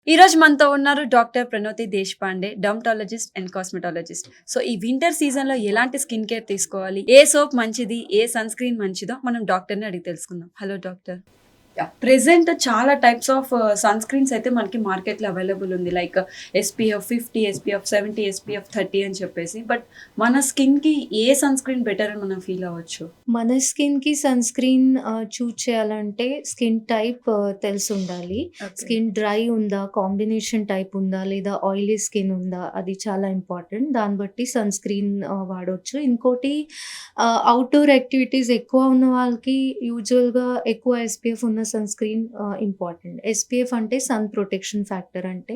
ఈరోజు మనతో ఉన్నారు doctor Pranoti Deshpande, dermatologist and cosmetologist. So ఈ వింటర్ సీజన్‌లో ఎలాంటి స్కిన్ కేర్ తీసుకోవాలి? ఏ సోప్ మంచిది? ఏ సన్ స్క్రీన్ మంచిదో మనం డాక్టర్‌ని అడిగి తెలుసుకుందాం. Hello doctor. ప్రెజెంట్ చాలా టైప్స్ ఆఫ్ సన్ స్క్రీన్స్ అయితే మనకి మార్కెట్‌లో అవైలబుల్ ఉంది. లైక్ ఎస్‌పీఎఫ్ 50, ఎస్‌పీఎఫ్ 70, ఎస్‌పీఎఫ్ 30 అని చెప్పేసి. బట్ మన స్కిన్‌కి ఏ సన్ స్క్రీన్ బెటర్ అని మనం ఫీల్ అవ్వచ్చు? మన స్కిన్‌కి సన్ స్క్రీన్ చూజ్ చేయాలంటే స్కిన్ టైప్ తెలిసుండాలి. ఓకే. స్కిన్ డ్రై ఉందా, కాంబినేషన్ టైప్ ఉందా, లేదా ఆయిలీ స్కిన్ ఉందా అది చాలా ఇంపార్టెంట్. దాన్ని బట్టి సన్ స్క్రీన్ వాడొచ్చు. ఇంకోటి అవుట్‌డోర్ యాక్టివిటీస్ ఎక్కువ ఉన్న వాళ్ళకి యూజువల్‌గా ఎక్కువ ఎస్‌పీఎఫ్ ఉన్న సన్ స్క్రీన్ ఇంపార్టెంట్. ఎస్‌పీఎఫ్ అంటే సన్ ప్రొటెక్షన్ ఫ్యాక్టర్ అంటే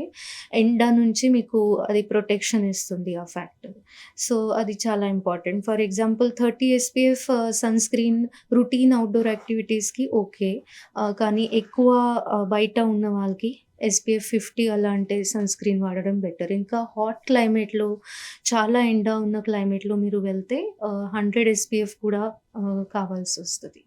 ఎండ నుంచి మీకు అది ప్రొటెక్షన్ ఇస్తుంది ఆ ఫ్యాక్టర్. సో, అది చాలా important. For example 30 SPF sunscreen routine outdoor యాక్టివిటీస్‌కి ఓకే. కానీ ఎక్కువ బయట ఉన్న వాళ్ళకి ఎస్‌పీఎఫ్ 50 అలాంటి సన్ స్క్రీన్ వాడడం బెటర్. ఇంకా హాట్ క్లైమేట్‌లో చాలా ఎండ ఉన్న క్లైమేట్‌లో మీరు వెళ్తే 100 ఎస్‌పీఎఫ్ కూడా కావాల్సొస్తది.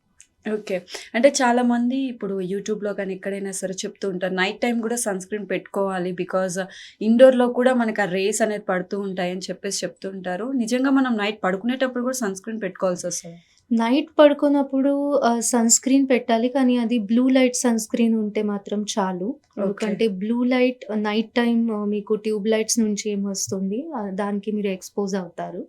ఓకే. అంటే చాలామంది ఇప్పుడు యూట్యూబ్‌లో గాని, ఎక్కడైనా సరే చెప్తూ ఉంటారు. నైట్ టైమ్ గూడా సన్ స్క్రీన్ పెట్టుకోవాలి. బికాజ్ ఇండోర్‌లో కూడా మనకు ఆ రేస్ అనేది పడుతూ ఉంటాయని చెప్పేసి చెప్తూ ఉంటారు. నిజంగా మనం నైట్ పడుకునేటప్పుడు కూడా సన్ స్క్రీన్ పెట్టుకోవాల్సొస్తదా? నైట్ పడుకున్నప్పుడు సన్ స్క్రీన్ పెట్టాలి. కానీ అది బ్లూ లైట్ సన్ స్క్రీన్ ఉంటే మాత్రం చాలు. ఓకే. ఎందుకంటే బ్లూ లైట్ నైట్ టైమ్ మీకు ట్యూబ్ లైట్స్ నుంచి ఏమొస్తుంది దానికి మీరు ఎక్స్‌పోజ్ అవుతారు.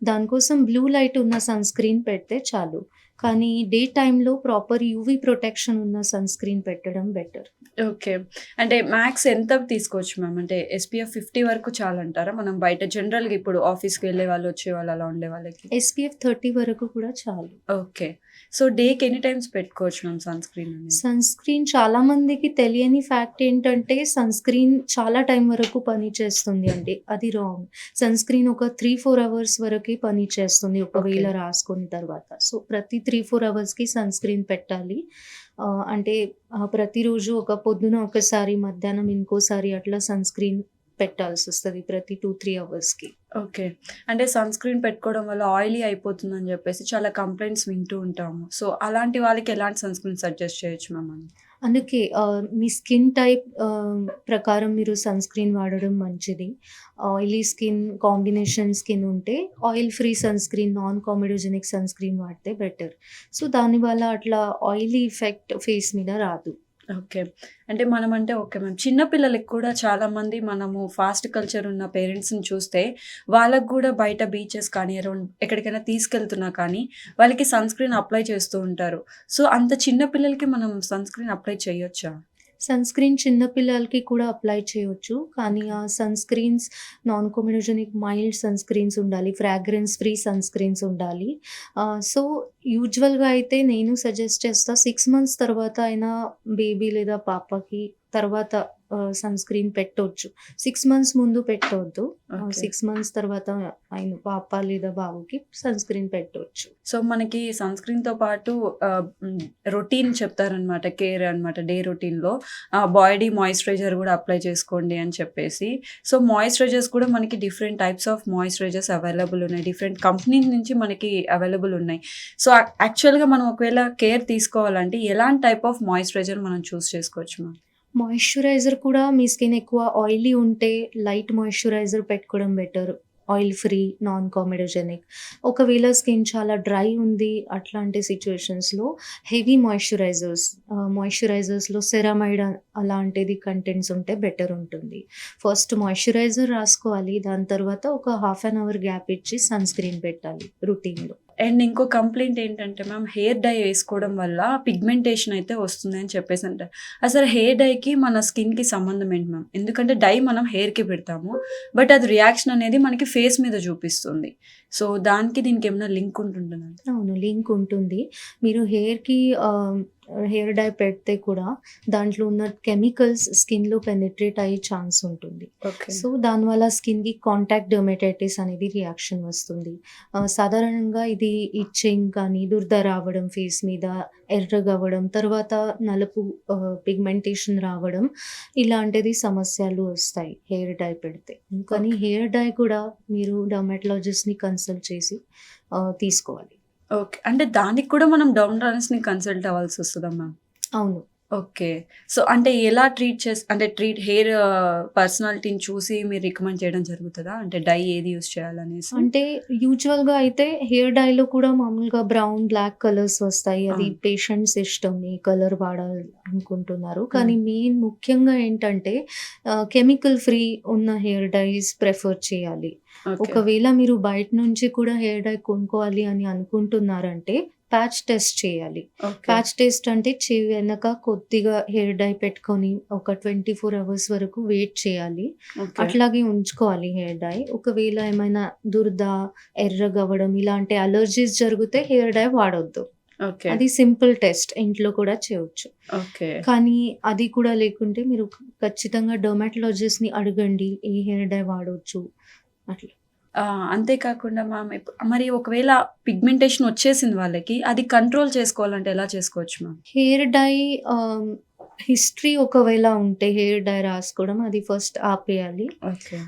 దానికోసం బ్లూ లైట్ ఉన్న సన్ స్క్రీన్ పెడితే చాలు. కానీ డే టైమ్‌లో ప్రాపర్ యూవీ ప్రొటెక్షన్ ఉన్న సన్ స్క్రీన్ పెట్టడం బెటర్. ఓకే. అంటే మాక్స్ ఎంత తీసుకోవచ్చు మ్యామ్? అంటే ఎస్‌పీఎఫ్ 50 వరకు చాలంటారా? మనం బయట జనరల్‌గా ఇప్పుడు ఆఫీస్‌కి వెళ్ళేవాళ్ళు, వచ్చేవాళ్ళు అలా ఉండే వాళ్ళకి. ఎస్‌పీఎఫ్ 30 వరకు కూడా చాలు. ఓకే. సో డేకి ఎన్ని టైమ్స్ పెట్టుకోవచ్చు మ్యామ్ సన్ స్క్రీన్ అనేది? సన్ స్క్రీన్ చాలా మందికి తెలియని ఫ్యాక్ట్ ఏంటంటే, సన్ స్క్రీన్ చాలా టైం వరకు పనిచేస్తుంది అండి. అది రాంగ్. సన్ స్క్రీన్ ఒక 3, 4 అవర్స్ వరకే పనిచేస్తుంది ఓకే. ఒకవేళ రాసుకున్న తర్వాత. సో, ప్రతి 3, 4 అవర్స్‌కి సన్ స్క్రీన్ పెట్టాలి. అంటే ప్రతిరోజు ఒక పొద్దున ఒకసారి, మధ్యాహ్నం ఇంకోసారి అట్లా సన్ స్క్రీన్ పెట్టాల్సొస్తది ప్రతి 2, 3 అవర్స్‌కి. ఓకే. అంటే సన్ స్క్రీన్ పెట్టుకోవడం వల్ల ఆయిలీ అయిపోతుందని జెప్పేసి చాలా కంప్లెయింట్స్ వింటూ ఉంటాము. సో అలాంటి వాళ్ళకి ఎలాంటి సన్ స్క్రీన్ సజెస్ట్ చేయొచ్చు మ్యామ్ మనం? అందుకే మీ స్కిన్ టైప్ ప్రకారం మీరు సన్ స్క్రీన్ వాడడం మంచిది. ఆయిలీ స్కిన్, కాంబినేషన్ స్కిన్ ఉంటే oil free sunscreen, non comedogenic sunscreen వాడితే బెటర్. సో, దానివల్ల అట్లా ఆయిలీ ఎఫెక్ట్ ఫేస్ మీద రాదు. ఓకే. అంటే మనమంటే ఓకే మ్యామ్. చిన్న పిల్లలకి కూడా చాలామంది మనము ఫాస్ట్ కల్చర్ ఉన్న పేరెంట్స్‌ని చూస్తే, వాళ్ళకి గూడా బయట బీచెస్ కానీ, అరౌండ్ ఎక్కడికైనా తీసుకెళ్తున్నా కానీ, వాళ్ళకి సన్ స్క్రీన్ అప్లై చేస్తూ ఉంటారు. సో, అంత చిన్న పిల్లలకి మనం సన్ స్క్రీన్ అప్లై చేయొచ్చా? సన్ స్క్రీన్ చిన్న పిల్లలకి కూడా అప్లై చేయొచ్చు. కానీ ఓకే. ఆ sunscreens non comedogenic mild sunscreens ఉండాలి. ఫ్రాగ్రెన్స్ ఫ్రీ సన్ స్క్రీన్స్ ఉండాలి. సో, యూజువల్‌గా అయితే నేను సజెస్ట్ చేస్తా 6 మంత్స్ తర్వాత అయినా బేబీ లేదా పాపకి తర్వాత సన్ స్క్రీన్ పెట్టొచ్చు. 6 మంత్స్ ముందు పెట్టొద్దు. ఓకే. 6 మంత్స్ తర్వాత అయిన పాప లేదా బాబుకి సన్ స్క్రీన్ పెట్టొచ్చు. సో, మనకి సన్ స్క్రీన్‌తో పాటు రొటీన్ చెప్తారనమాట. కేర్ అనమాట. డే రొటీన్‌లో బాడీ మాయిశ్చరైజర్ గూడా అప్లై చేసుకోండి అని చెప్పేసి. సో, మాయిశ్చరైజర్స్ కూడా మనకి different types of moisturisers available ఉన్నాయి. డిఫరెంట్ కంపెనీస్ నుంచి మనకి అవైలబుల్ ఉన్నాయి. సో, యాక్చువల్‌గా మనం ఒకవేళ కేర్ తీసుకోవాలంటే ఎలాంటి టైప్ ఆఫ్ మాయిశ్చరైజర్ మనం చూజ్ చేసుకోవచ్చు మ్యామ్? మాయిశ్చరైజర్ కూడా మీ స్కిన్ ఎక్కువ ఆయిలీ ఉంటే లైట్ మాయిశ్చరైజర్ పెట్టుకోవడం better. Oil free, non comedogenic. ఒకవేళ స్కిన్ చాలా డ్రై ఉంది అట్లాంటి సిట్యుయేషన్స్‌లో హెవీ మాయిశ్చరైజర్స్‌లో సెరమైడ్ అలాంటిది కంటెంట్స్ ఉంటే బెటర్ ఉంటుంది. ఫస్ట్ మాయిశ్చరైజర్ రాసుకోవాలి. దాని తర్వాత ఒక హాఫ్ అన్ అవర్ గ్యాప్ ఇచ్చి సన్ స్క్రీన్ పెట్టాలి రొటీన్‌లో. అండ్ ఇంకో కంప్లెయింట్ ఏంటంటే మ్యామ్, హెయిర్ డై వేసుకోవడం వల్ల పిగ్మెంటేషన్ అయితే వస్తుంది అని చెప్పేసి అంటారు. అసలు హెయిర్ డైకి మన స్కిన్‌కి సంబంధం ఏంటి మ్యామ్? ఎందుకంటే డై మనం హెయిర్‌కి పెడతాము. బట్ అది రియాక్షన్ అనేది మనకి ఫేస్ మీద చూపిస్తుంది. సో, దానికి దీనికి ఏమైనా లింక్ ఉంటుందా? అవును. లింక్ ఉంటుంది. మీరు హెయిర్ డై పెడితే కూడా దాంట్లో ఉన్న కెమికల్స్ స్కిన్‌లో పెనిట్రేట్ అయ్యే ఛాన్స్ ఉంటుంది. ఓకే. సో, దానివల్ల స్కిన్‌కి కాంటాక్ట్ డెర్మటైటిస్ అనేది రియాక్షన్ వస్తుంది. సాధారణంగా ఇది ఇచ్చింగ్ కానీ, దురద రావడం ఫేస్ మీద, ఎర్రగవ్వడం, తర్వాత నలుపు పిగ్మెంటేషన్ రావడం ఇలాంటిది సమస్యలు వస్తాయి హెయిర్ డై పెడితే. కానీ ఓకే. హెయిర్ డై కూడా మీరు డర్మటాలజిస్ట్‌ని కన్సల్ట్ చేసి తీసుకోవాలి. ఓకే. అంటే దానికి కూడా మనం డర్మటాలజిస్ట్‌ని కన్సల్ట్ అవ్వాల్సొస్తదా మ్యామ్? అవును. ఓకే. సో, అంటే ఎలా అంటే హెయిర్ పర్సనాలిటీని చూసి మీరు రికమెండ్ చేయడం జరుగుతదా? అంటే డై ఏది యూజ్ చేయాలనేసి? అంటే యూజువల్‌గా అయితే హెయిర్ డైలో కూడా మామూలుగా బ్రౌన్, బ్లాక్ కలర్స్ వస్తాయి. అది అవును. పేషెంట్స్ ఇష్టం ఏ కలర్ వాడాలనుకుంటున్నారు. హ్మ్. కానీ మెయిన్ ముఖ్యంగా ఏంటంటే కెమికల్ ఫ్రీ ఉన్న హెయిర్ డైస్ ప్రిఫర్ చేయాలి. ఓకే. ఒకవేళ మీరు బయట నుంచి కూడా హెయిర్ డై కొనుక్కోవాలి అని అనుకుంటున్నారంటే ప్యాచ్ టెస్ట్ చేయాలి. ఓకే. ప్యాచ్ టెస్ట్ అంటే చెవి వెనక కొద్దిగా హెయిర్ డై పెట్టుకొని ఒక 24 అవర్స్ వరకు వెయిట్ చేయాలి. ఓకే. అట్లాగే ఉంచుకోవాలి హెయిర్ డై. ఒకవేళ ఏమైనా దురద, ఎర్రగవ్వడం ఇలాంటి అలర్జీస్ జరిగితే హెయిర్ డై వాడొద్దు. ఓకే. అది సింపుల్ టెస్ట్ ఇంట్లో కూడా చేయొచ్చు. ఓకే. కానీ అది కూడా లేకుంటే మీరు ఖచ్చితంగా డెర్మటాలజిస్ట్‌ని అడగండి. ఏ హెయిర్ డై వాడొచ్చు అట్లా. అంతే కాకుండా మ్యామ్ మరి ఒకవేళ పిగ్మెంటేషన్ వచ్చేసింది వాళ్ళకి, అది కంట్రోల్ చేసుకోవాలంటే ఎలా చేసుకోవచ్చు మ్యామ్? హెయిర్ డై ఆహ్, హిస్టరీ ఒకవేళ ఉంటే హెయిర్ డై రాసుకోవడం అది ఫస్ట్ ఆపేయాలి. ఓకే.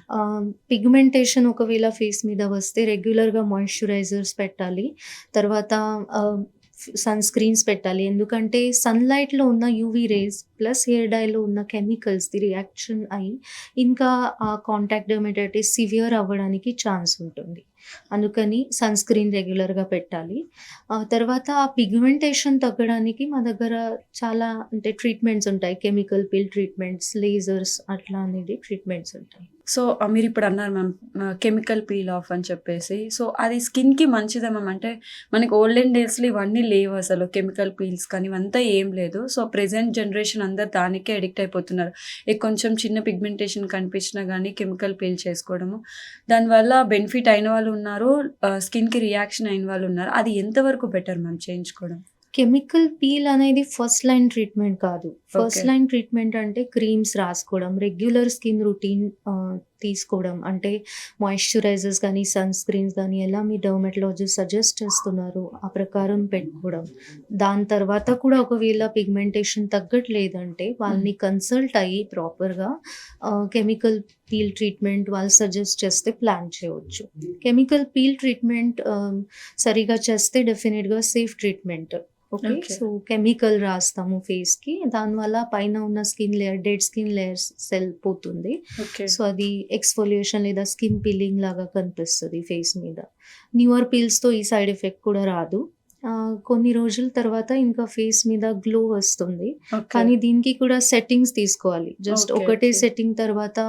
పిగ్మెంటేషన్ ఒకవేళ ఫేస్ మీద వస్తే రెగ్యులర్‌గా మాయిశ్చరైజర్స్ పెట్టాలి. తర్వాత ఆహ్, సన్ స్క్రీన్స్ పెట్టాలి. ఎందుకంటే సన్‌లైట్‌లో ఉన్న యూవీ రేస్ ప్లస్ హెయిర్ డైలో ఉన్న కెమికల్స్‌ది రియాక్షన్ అయ్యి ఇంకా ఆ కాంటాక్ట్ డెర్మటైటిస్ సివియర్ అవ్వడానికి ఛాన్స్ ఉంటుంది. అందుకని సన్ స్క్రీన్ రెగ్యులర్‌గా పెట్టాలి. తర్వాత ఆ పిగ్మెంటేషన్ తగ్గడానికి మా దగ్గర చాలా అంటే ట్రీట్మెంట్స్ ఉంటాయి. కెమికల్ పీల్ ట్రీట్మెంట్స్, లేజర్స్ అట్లా అనేది ట్రీట్మెంట్స్ ఉంటాయి. సో, మీరిప్పుడు అన్నారు మ్యామ్ కెమికల్ పీల్ ఆఫ్ అని చెప్పేసి. సో, అది స్కిన్‌కి మంచిదా మ్యామ్? అంటే మనకి ఓల్డెన్ డేస్‌లో ఇవన్నీ లేవు అసలు. కెమికల్ పీల్స్ కానీ ఇవంతా ఏం లేదు. సో, ప్రెజెంట్ జనరేషన్ అందరూ దానికే అడిక్ట్ అయిపోతున్నారు. కొంచెం చిన్న పిగ్మెంటేషన్ కనిపించినా గానీ కెమికల్ పీల్ చేసుకోవడము. దానివల్ల బెనిఫిట్ అయిన వాళ్ళు ఉన్నారు. స్కిన్‌కి రియాక్షన్ అయిన వాళ్ళు ఉన్నారు. అది ఎంతవరకు బెటర్ మ్యామ్ చేయించుకోవడం? కెమికల్ పీల్ అనేది ఫస్ట్ లైన్ ట్రీట్మెంట్ కాదు. First okay. లైన్ ట్రీట్మెంట్ అంటే క్రీమ్స్ రాసుకోవడం, రెగ్యులర్ స్కిన్ రొటీన్ తీసుకోవడం. అంటే మాయిశ్చరైజర్స్ గానీ, సన్ స్క్రీన్స్ గానీ ఎలా మీ డెర్మటాలజిస్ట్ సజెస్ట్ చేస్తున్నారో ఆ ప్రకారం పెట్టుకోవడం. దాని తర్వాత కూడా ఒకవేళ పిగ్మెంటేషన్ తగ్గట్లేదంటే వాళ్ళని కన్సల్ట్ అయ్యి ప్రాపర్‌గా కెమికల్ పీల్ ట్రీట్మెంట్ వాళ్ళు సజెస్ట్ చేస్తే ప్లాన్ చేయొచ్చు. కెమికల్ పీల్ ట్రీట్మెంట్ సరిగ్గా చేస్తే డెఫినిట్‌గా safe treatment. Okay. Okay. So, chemical రాస్తాము ఫేస్‌కి. దానివల్ల పైన ఉన్న skin layer dead skin layers cell పోతుంది. ఓకే. సో, అది ఎక్స్‌ఫోలియేషన్ లేదా స్కిన్ పీలింగ్ లాగా కనిపిస్తది ఫేస్ మీద. న్యూయర్ పీల్స్‌తో ఈ సైడ్ ఎఫెక్ట్ కూడా రాదు. కొన్ని రోజుల తర్వాత ఇంకా ఫేస్ మీద గ్లో వస్తుంది. ఓకే. కానీ దీనికి కూడా సెట్టింగ్స్ తీసుకోవాలి. Just okay. ఒకటే ఓకే. సెట్టింగ్ తర్వాత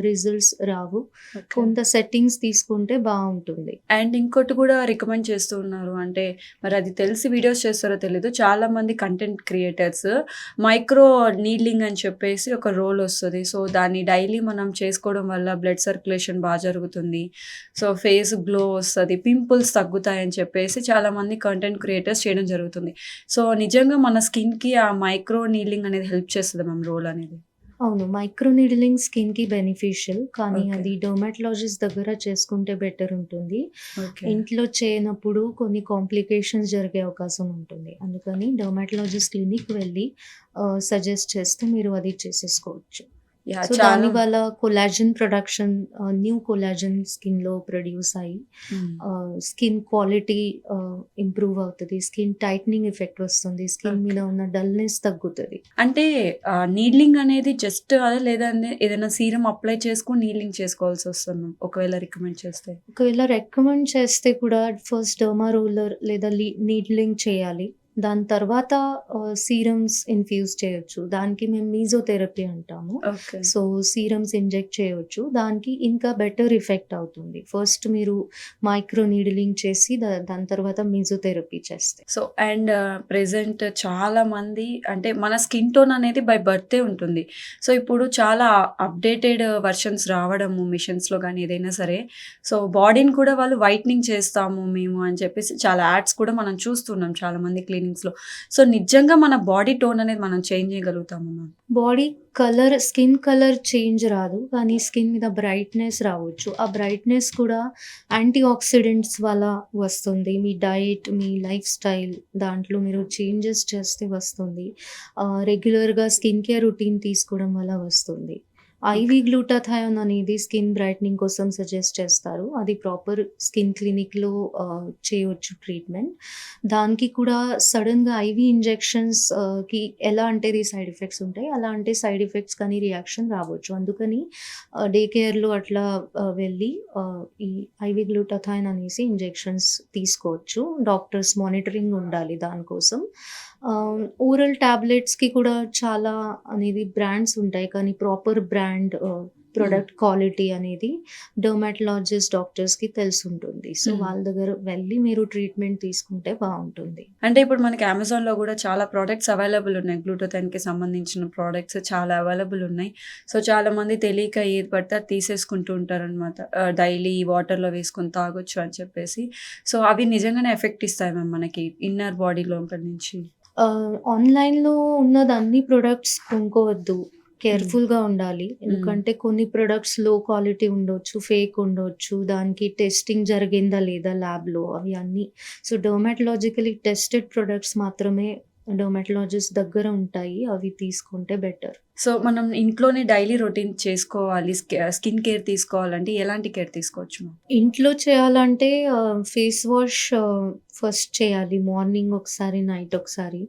రిజల్ట్స్ రావు. ఓకే. కొంత సెట్టింగ్స్ తీసుకుంటే బావుంటుంది. అండ్ ఇంకోటి కూడా రికమెండ్ చేస్తూ ఉన్నారు. అంటే మరి అది తెలిసి వీడియోస్ చేస్తారో తెలీదు. చాలామంది కంటెంట్ క్రియేటర్స్ మైక్రో నీడ్లింగ్ అని చెప్పేసి ఒక రోల్ వస్తది. సో, దాన్ని డైలీ మనం చేసుకోవడం వల్ల బ్లడ్ సర్క్యులేషన్ జరుగుతుంది. సో, ఫేస్ గ్లో వస్తది. పింపుల్స్ తగ్గుతాయని చెప్పేసి చాలామంది కంటెంట్ క్రియేటర్స్ చేయడం జరుగుతుంది. సో, నిజంగా మన స్కిన్‌కి ఆ మైక్రో నీడ్లింగ్ అనేది హెల్ప్ చేస్తదా మ్యామ్ రోల్ అనేది? అవును. మైక్రో నీడిలింగ్ స్కిన్‌కి బెనిఫిషియల్. కానీ ఓకే. అది డెర్మటాలజిస్ట్ దగ్గర చేసుకుంటే బెటర్ ఉంటుంది. ఓకే. ఇంట్లో చేయనప్పుడు కొన్ని కాంప్లికేషన్స్ జరిగే అవకాశం ఉంటుంది. అందుకని డెర్మటాలజిస్ట్ క్లినిక్‌కి వెళ్ళి సజెస్ట్ చేస్తే మీరు అది చేసేసుకోవచ్చు. యాహ్! సో, చాలా దానివల్ల కొలాజన్ ప్రొడక్షన్ న్యూ కొలాజన్ స్కిన్‌లో ప్రొడ్యూస్ అయ్యి హ్మ్. స్కిన్ క్వాలిటీ ఇంప్రూవ్ అవుతది. స్కిన్ టైటనింగ్ ఎఫెక్ట్ వస్తుంది. స్కిన్ మీద ఉన్న డల్‌నెస్ తగ్గుతది. అంటే నీడ్లింగ్ అనేది జస్ట్ అదా లేదంటే ఏదైనా సీరమ్ అప్లై చేసుకొని నీడ్లింగ్ చేసుకోవాల్సొస్తదా మ్యామ్? ఒకవేళ రికమెండ్ చేస్తే? ఒకవేళ రికమెండ్ చేస్తే కూడా ఫస్ట్ డర్మా రోలర్ లేదా నీడ్లింగ్ చేయాలి. దాని తర్వాత సీరమ్స్ ఇన్‌ఫ్యూజ్ చేయొచ్చు. దానికి మేము మీజోథెరపీ అంటాము. ఓకే. సో, సీరమ్స్ ఇంజెక్ట్ చేయొచ్చు. దానికి ఇంకా బెటర్ ఎఫెక్ట్ అవుతుంది. ఫస్ట్ మీరు మైక్రో నీడిలింగ్ చేసి దాని తర్వాత మీజోథెరపీ చేస్తే. సో, అండ్ ప్రెజెంట్ చాలామంది అంటే మన స్కిన్ టోన్ అనేది బై బర్తే ఉంటుంది. సో, ఇప్పుడు చాలా అప్‌డేటెడ్ వెర్షన్స్ రావడము మిషన్స్‌లో గానీ ఏదైనా సరే. సో, బాడీని కూడా వాళ్ళు వైట్నింగ్ చేస్తాము మేము అని చెప్పేసి చాలా యాడ్స్ కూడా మనం చూస్తున్నాం చాలామంది క్లినిక్స్‌లో. సో, నిజంగా మన బాడీ టోన్ అనేది మనం చేంజ్ చేయగలుగుతామా ma'am? Body colour, skin colour change రాదు. కానీ స్కిన్ మీద బ్రైట్‌నెస్ రావచ్చు. ఆ బ్రైట్‌నెస్ కూడా యాంటీ ఆక్సిడెంట్స్ వల్ల వస్తుంది. మీ డైట్, మీ లైఫ్ స్టైల్ దాంట్లో మీరు చేంజెస్ చేస్తే వస్తుంది. రెగ్యులర్‌గా స్కిన్ కేర్ రొటీన్ తీసుకోవడం వల్ల వస్తుంది. ఐవీ గ్లూటాథయోన్ అనేది స్కిన్ బ్రైట్నింగ్ కోసం సజెస్ట్ చేస్తారు. అది ప్రాపర్ స్కిన్ క్లినిక్‌లో చేయొచ్చు ట్రీట్మెంట్. దానికి కూడా సడెన్‌గా ఐవీ ఇంజెక్షన్స్ కి ఎలా అంటే సైడ్ ఎఫెక్ట్స్ ఉంటాయి. అలా అంటే సైడ్ ఎఫెక్ట్స్ కానీ రియాక్షన్ రావచ్చు. అందుకని డే కేర్‌లో అట్లా వెళ్ళి ఈ ఐవీ గ్లూటాథయోన్ అనేసి ఇంజెక్షన్స్ తీసుకోవచ్చు. డాక్టర్స్ మానిటరింగ్ ఉండాలి దానికోసం. ఓరల్ టాబ్లెట్స్‌కి కూడా చాలా అనేది బ్రాండ్స్ ఉంటాయి. కానీ ప్రాపర్ బ్రాండ్ ప్రొడక్ట్ క్వాలిటీ అనేది డెర్మటాలజిస్ట్ డాక్టర్స్‌కి తెలిసుంటుంది. సో, హ్మ్. వాళ్ళ దగ్గర వెళ్ళి మీరు ట్రీట్మెంట్ తీసుకుంటే బావుంటుంది. అంటే ఇప్పుడు మనకి అమెజాన్‌లో గూడా చాలా ప్రొడక్ట్స్ అవైలబుల్ ఉన్నాయి. గ్లూటాథయోన్‌కి సంబంధించిన ప్రొడక్ట్స్ చాలా అవైలబుల్ ఉన్నాయి. సో, చాలామంది తెలియక ఏది పడితే అది తీసేసుకుంటూ ఉంటారనమాట. డైలీ వాటర్‌లో వేసుకొని తాగొచ్చు అని చెప్పేసి. సో, అవి నిజంగానే ఎఫెక్ట్ ఇస్తాయి మ్యామ్ మనకి ఇన్నర్ బాడీ లోపల నుంచి. ఆన్‌లైన్‌లో ఉన్నది అన్ని ప్రొడక్ట్స్ కొనుక్కోవద్దు. హ్మ్. కేర్‌ఫుల్‌గా ఉండాలి. హ్మ్. ఎందుకంటే కొన్ని ప్రొడక్ట్స్ లో క్వాలిటీ ఉండొచ్చు, ఫేక్ ఉండొచ్చు. దానికి టెస్టింగ్ జరిగిందా లేదా ల్యాబ్‌లో అవి అన్నీ. సో, డెర్మటాలజికల్లీ టెస్టెడ్ ప్రొడక్ట్స్ మాత్రమే డెర్మటాలజిస్ట్ దగ్గర ఉంటాయి. అవి తీసుకుంటే బెటర్. సో, మనం ఇంట్లోనే డైలీ రొటీన్ చేసుకోవాలి. స్కిన్ కేర్ తీసుకోవాలంటే ఎలాంటి కేర్ తీసుకోవచ్చు మ్యామ్? ఇంట్లో చేయాలంటే ఫేస్ వాష్ ఫస్ట్ చేయాలి. మార్నింగ్ ఒకసారి, నైట్ ఒకసారి.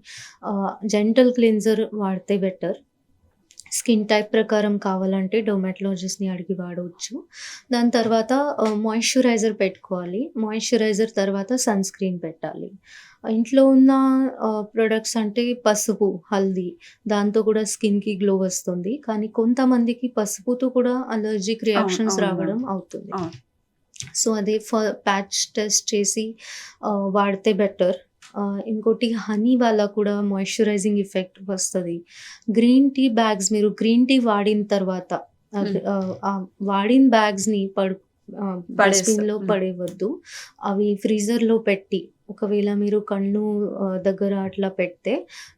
జెంటల్ క్లెన్జర్ వాడితే బెటర్. స్కిన్ టైప్ ప్రకారం కావాలంటే డెర్మటాలజిస్ట్‌ని అడిగి వాడవచ్చు. దాని తర్వాత మాయిశ్చరైజర్ పెట్టుకోవాలి. మాయిశ్చరైజర్ తర్వాత సన్ స్క్రీన్ పెట్టాలి. ఇంట్లో ఉన్న ప్రొడక్ట్స్ అంటే పసుపు, హల్దీ దాంతో కూడా స్కిన్‌కి గ్లో వస్తుంది. కానీ కొంతమందికి పసుపుతో కూడా అలర్జిక్ అవును. రియాక్షన్స్ అవును మ్యామ్. రావడం అవుతుంది. అవును. సో, అదే ప్యాచ్ టెస్ట్ చేసి వాడితే బెటర్. ఇంకోటి హనీ వల్ల కూడా మాయిశ్చరైజింగ్ ఎఫెక్ట్ వస్తది. మీరు గ్రీన్ టీ వాడిన తర్వాత హ్మ్. వాడిన బ్యాగ్స్‌ని పడేస్తా. డస్ట్‌బిన్‌లో హ్మ్. పడేయవద్దు. అవి ఫ్రీజర్‌లో పెట్టి ఒకవేళ మీరు కళ్ళు దగ్గర అట్లా పెడితే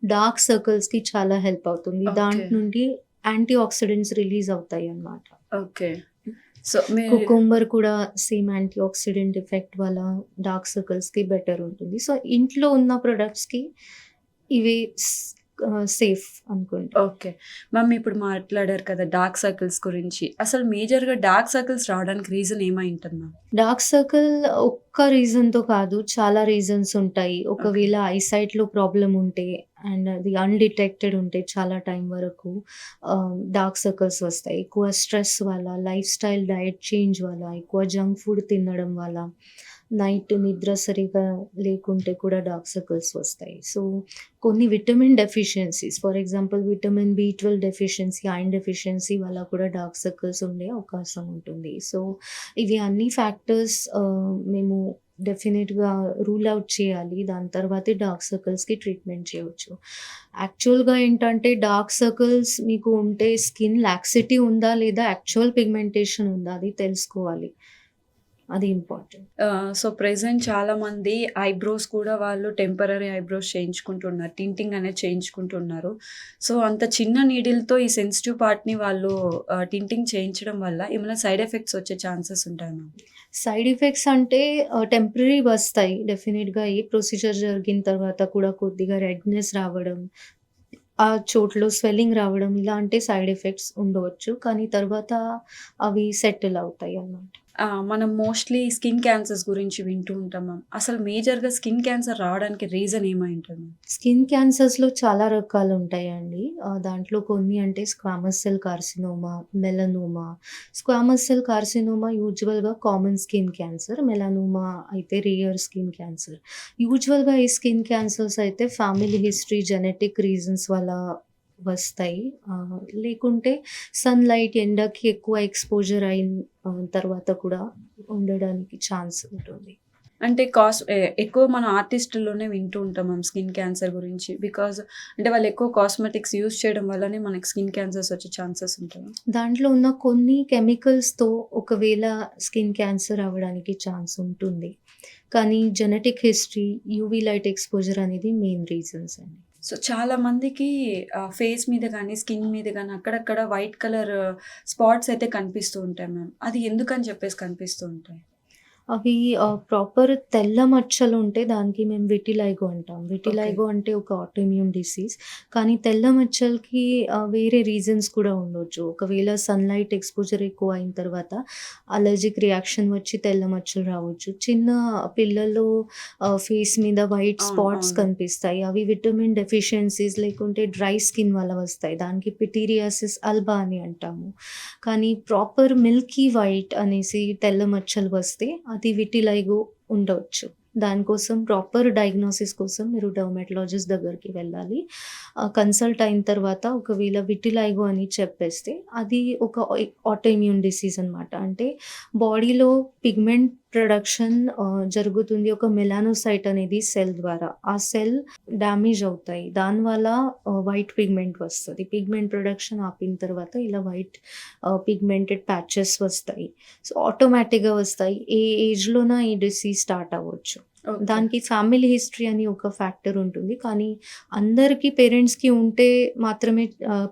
డార్క్ సర్కిల్స్‌కి చాలా హెల్ప్ అవుతుంది. ఓకే. దాంట్ నుండి యాంటీ ఆక్సిడెంట్స్ రిలీజ్ అవుతాయన్నమాట. ఓకే. సో, కుకుంబర్ కూడా సేమ్ యాంటీ ఆక్సిడెంట్ ఎఫెక్ట్ వల్ల డార్క్ సర్కిల్స్‌కి బెటర్ ఉంటుంది. సో, ఇంట్లో ఉన్న ప్రొడక్ట్స్‌కి ఇవి సేఫ్ అనుకుంటా. ఓకే. మ్యామ్ ఇప్పుడు మాట్లాడారు కదా! డార్క్ సర్కిల్స్ గురించి. అసలు మేజర్‌గా డార్క్ సర్కిల్స్ రావడానికి రీజన్ ఏమై ఉంటది మ్యామ్? డార్క్ సర్కిల్ ఒక్క రీజన్‌తో కాదు, చాలా రీజన్స్ ఉంటాయి. ఓకే. ఒకవేళ ఐసైట్‌లో ప్రాబ్లమ్ ఉంటే అండ్ అది అన్‌డిటెక్టెడ్ ఉంటే చాలా టైం వరకు డార్క్ సర్కిల్స్ వస్తాయి. ఎక్కువ స్ట్రెస్ వల్ల, లైఫ్ స్టైల్ డయట్ చేంజ్ వల్ల, ఎక్కువ జంక్ ఫుడ్ తినడం వల్ల, నైట్ నిద్ర సరిగ్గా లేకుంటే కూడా డార్క్ సర్కిల్స్ వస్తాయి. సో, కొన్ని vitamin deficiencies for example vitamin B12 deficiency, iron deficiency వల్ల కూడా డార్క్ సర్కిల్స్ ఉండే అవకాశం ఉంటుంది. సో, ఇవి అన్ని ఫ్యాక్టర్స్ మేము డెఫినిట్‌గా రూల్ ఔట్ చేయాలి. దాని తర్వాతే డార్క్ సర్కిల్స్‌కి ట్రీట్మెంట్ చేయొచ్చు. యాక్చువల్‌గా ఏంటంటే డార్క్ సర్కిల్స్ మీకు ఉంటే స్కిన్ లాక్సిటీ ఉందా లేదా యాక్చువల్ పిగ్మెంటేషన్ ఉందా అది తెలుసుకోవాలి. అది ఇంపార్టెంట్. సో, ప్రెజెంట్ చాలామంది ఐబ్రోస్ కూడా వాళ్ళు టెంపరరీ ఐబ్రోస్ చేయించుకుంటున్నారు. టింటింగ్ అనేది చేయించుకుంటున్నారు. సో, అంత చిన్న నీడిల్‌తో ఈ సెన్సిటివ్ పార్ట్‌ని వాళ్ళు టింటింగ్ చేయించడం వల్ల ఏమైనా సైడ్ ఎఫెక్ట్స్ వచ్చే ఛాన్సెస్ ఉంటాయా మ్యామ్? సైడ్ ఎఫెక్ట్స్ అంటే టెంపరరీ వస్తాయి. డెఫినిట్‌గా ఏ ప్రొసీజర్ జరిగిన తర్వాత కూడా కొద్దిగా రెడ్‌నెస్ రావడం, ఆ చోట్లో స్వెల్లింగ్ రావడం ఇలాంటి సైడ్ ఎఫెక్ట్స్ ఉండవచ్చు. కానీ తర్వాత అవి సెటిల్ అవుతాయి అన్నమాట. మనం మోస్ట్‌లీ స్కిన్ క్యాన్సర్స్ గురించి వింటూ ఉంటాం మ్యామ్. అసలు మేజర్‌గా స్కిన్ క్యాన్సర్ రావడానికి రీజన్ ఏమై ఉంటది మ్యామ్? స్కిన్ క్యాన్సర్స్‌లో చాలా రకాలుంటాయండి. దాంట్లో కొన్ని అంటే squamous cell carcinoma, melanoma. Squamous cell carcinoma యూజువల్‌గా కామన్ స్కిన్ క్యాన్సర్. మెలనోమా అయితే రేర్ స్కిన్ క్యాన్సర్. యూజువల్‌గా ఈ స్కిన్ క్యాన్సర్స్ అయితే ఫ్యామిలీ హిస్టరీ, జెనెటిక్ రీజన్స్ వల్ల వస్తాయి. లేకుంటే సన్‌లైట్ ఎండకి ఎక్కువ ఎక్స్‌పోజర్ అయిన తర్వాత కూడా ఉండడానికి ఛాన్స్ ఉంటుంది. అంటే ఎక్కువ మన ఆర్టిస్టుల్లోనే వింటూ ఉంటాం మ్యామ్ స్కిన్ క్యాన్సర్ గురించి. బికాజ్ అంటే వాళ్ళు ఎక్కువ కాస్మెటిక్స్ యూజ్ చేయడం వల్లనే మనకి స్కిన్ క్యాన్సర్స్ వచ్చే ఛాన్సెస్ ఉంటాయా? దాంట్లో ఉన్న కొన్ని కెమికల్స్‌తో ఒకవేళ స్కిన్ క్యాన్సర్ అవ్వడానికి ఛాన్స్ ఉంటుంది. కానీ genetic history, UV light exposure అనేది మెయిన్ రీజన్స్ అండి. సో, చాలా మందికి ఫేస్ మీద గానీ, స్కిన్ మీద గానీ అక్కడక్కడ వైట్ కలర్ స్పాట్స్ అయితే కనిపిస్తూ ఉంటాయి మ్యామ్. అది ఎందుకని చెప్పేసి కనిపిస్తూ ఉంటాయి? అవి ప్రాపర్ తెల్ల మచ్చలుంటే దానికి మేము విటిలైగో అంటాం. విటిలైగో అంటే ఒక ఆటోఇమ్యూన్ డిసీజ్. కానీ తెల్ల మచ్చలకి వేరే రీజన్స్ కూడా ఉండొచ్చు. ఒకవేళ సన్‌లైట్ ఎక్స్‌పోజర్ ఎక్కువ అయిన తర్వాత అలర్జిక్ రియాక్షన్ వచ్చి తెల్ల మచ్చలు రావచ్చు. చిన్న పిల్లల్లో ఫేస్ మీద వైట్ అవును. స్పాట్స్ అవును. కనిపిస్తాయి. అవి విటమిన్ డెఫిషియన్సీస్ లేకుంటే డ్రై స్కిన్ వల్ల వస్తాయి. దానికి పిటీరియాసిస్ అల్బా అని అంటాము. కానీ ప్రాపర్ మిల్కీ వైట్ అనేసి తెల్ల మచ్చలు వస్తే అది విటిలైగో ఉండొచ్చు. దానికోసం ప్రాపర్ డయాగ్నోసిస్ కోసం మీరు డెర్మటాలజిస్ట్ దగ్గరికి వెళ్ళాలి. కన్సల్ట్ అయిన తర్వాత ఒకవేళ విటిలైగో అని చెప్పేస్తే అది ఒక ఆటోఇమ్యూన్ డిసీజ్ అనమాట. అంటే బాడీలో పిగ్మెంట్ ప్రొడక్షన్ జరుగుతుంది. ఒక మెలానోసైట్ అనేది సెల్ ద్వారా. ఆ సెల్ డ్యామేజ్ అవుతాయి. దానివల్ల వైట్ పిగ్మెంట్ వస్తది. పిగ్మెంట్ ప్రొడక్షన్ ఆపిన తర్వాత ఇలా వైట్ పిగ్మెంటెడ్ ప్యాచెస్ వస్తాయి. సో, ఆటోమేటిక్‌గా వస్తాయి. ఏ ఏజ్‌లోన ఈ డిసీజ్ స్టార్ట్ అవ్వచ్చు. ఓకే. దానికి ఫ్యామిలీ హిస్టరీ అని ఒక ఫ్యాక్టర్ ఉంటుంది. కానీ అందరికీ పేరెంట్స్‌కి ఉంటే మాత్రమే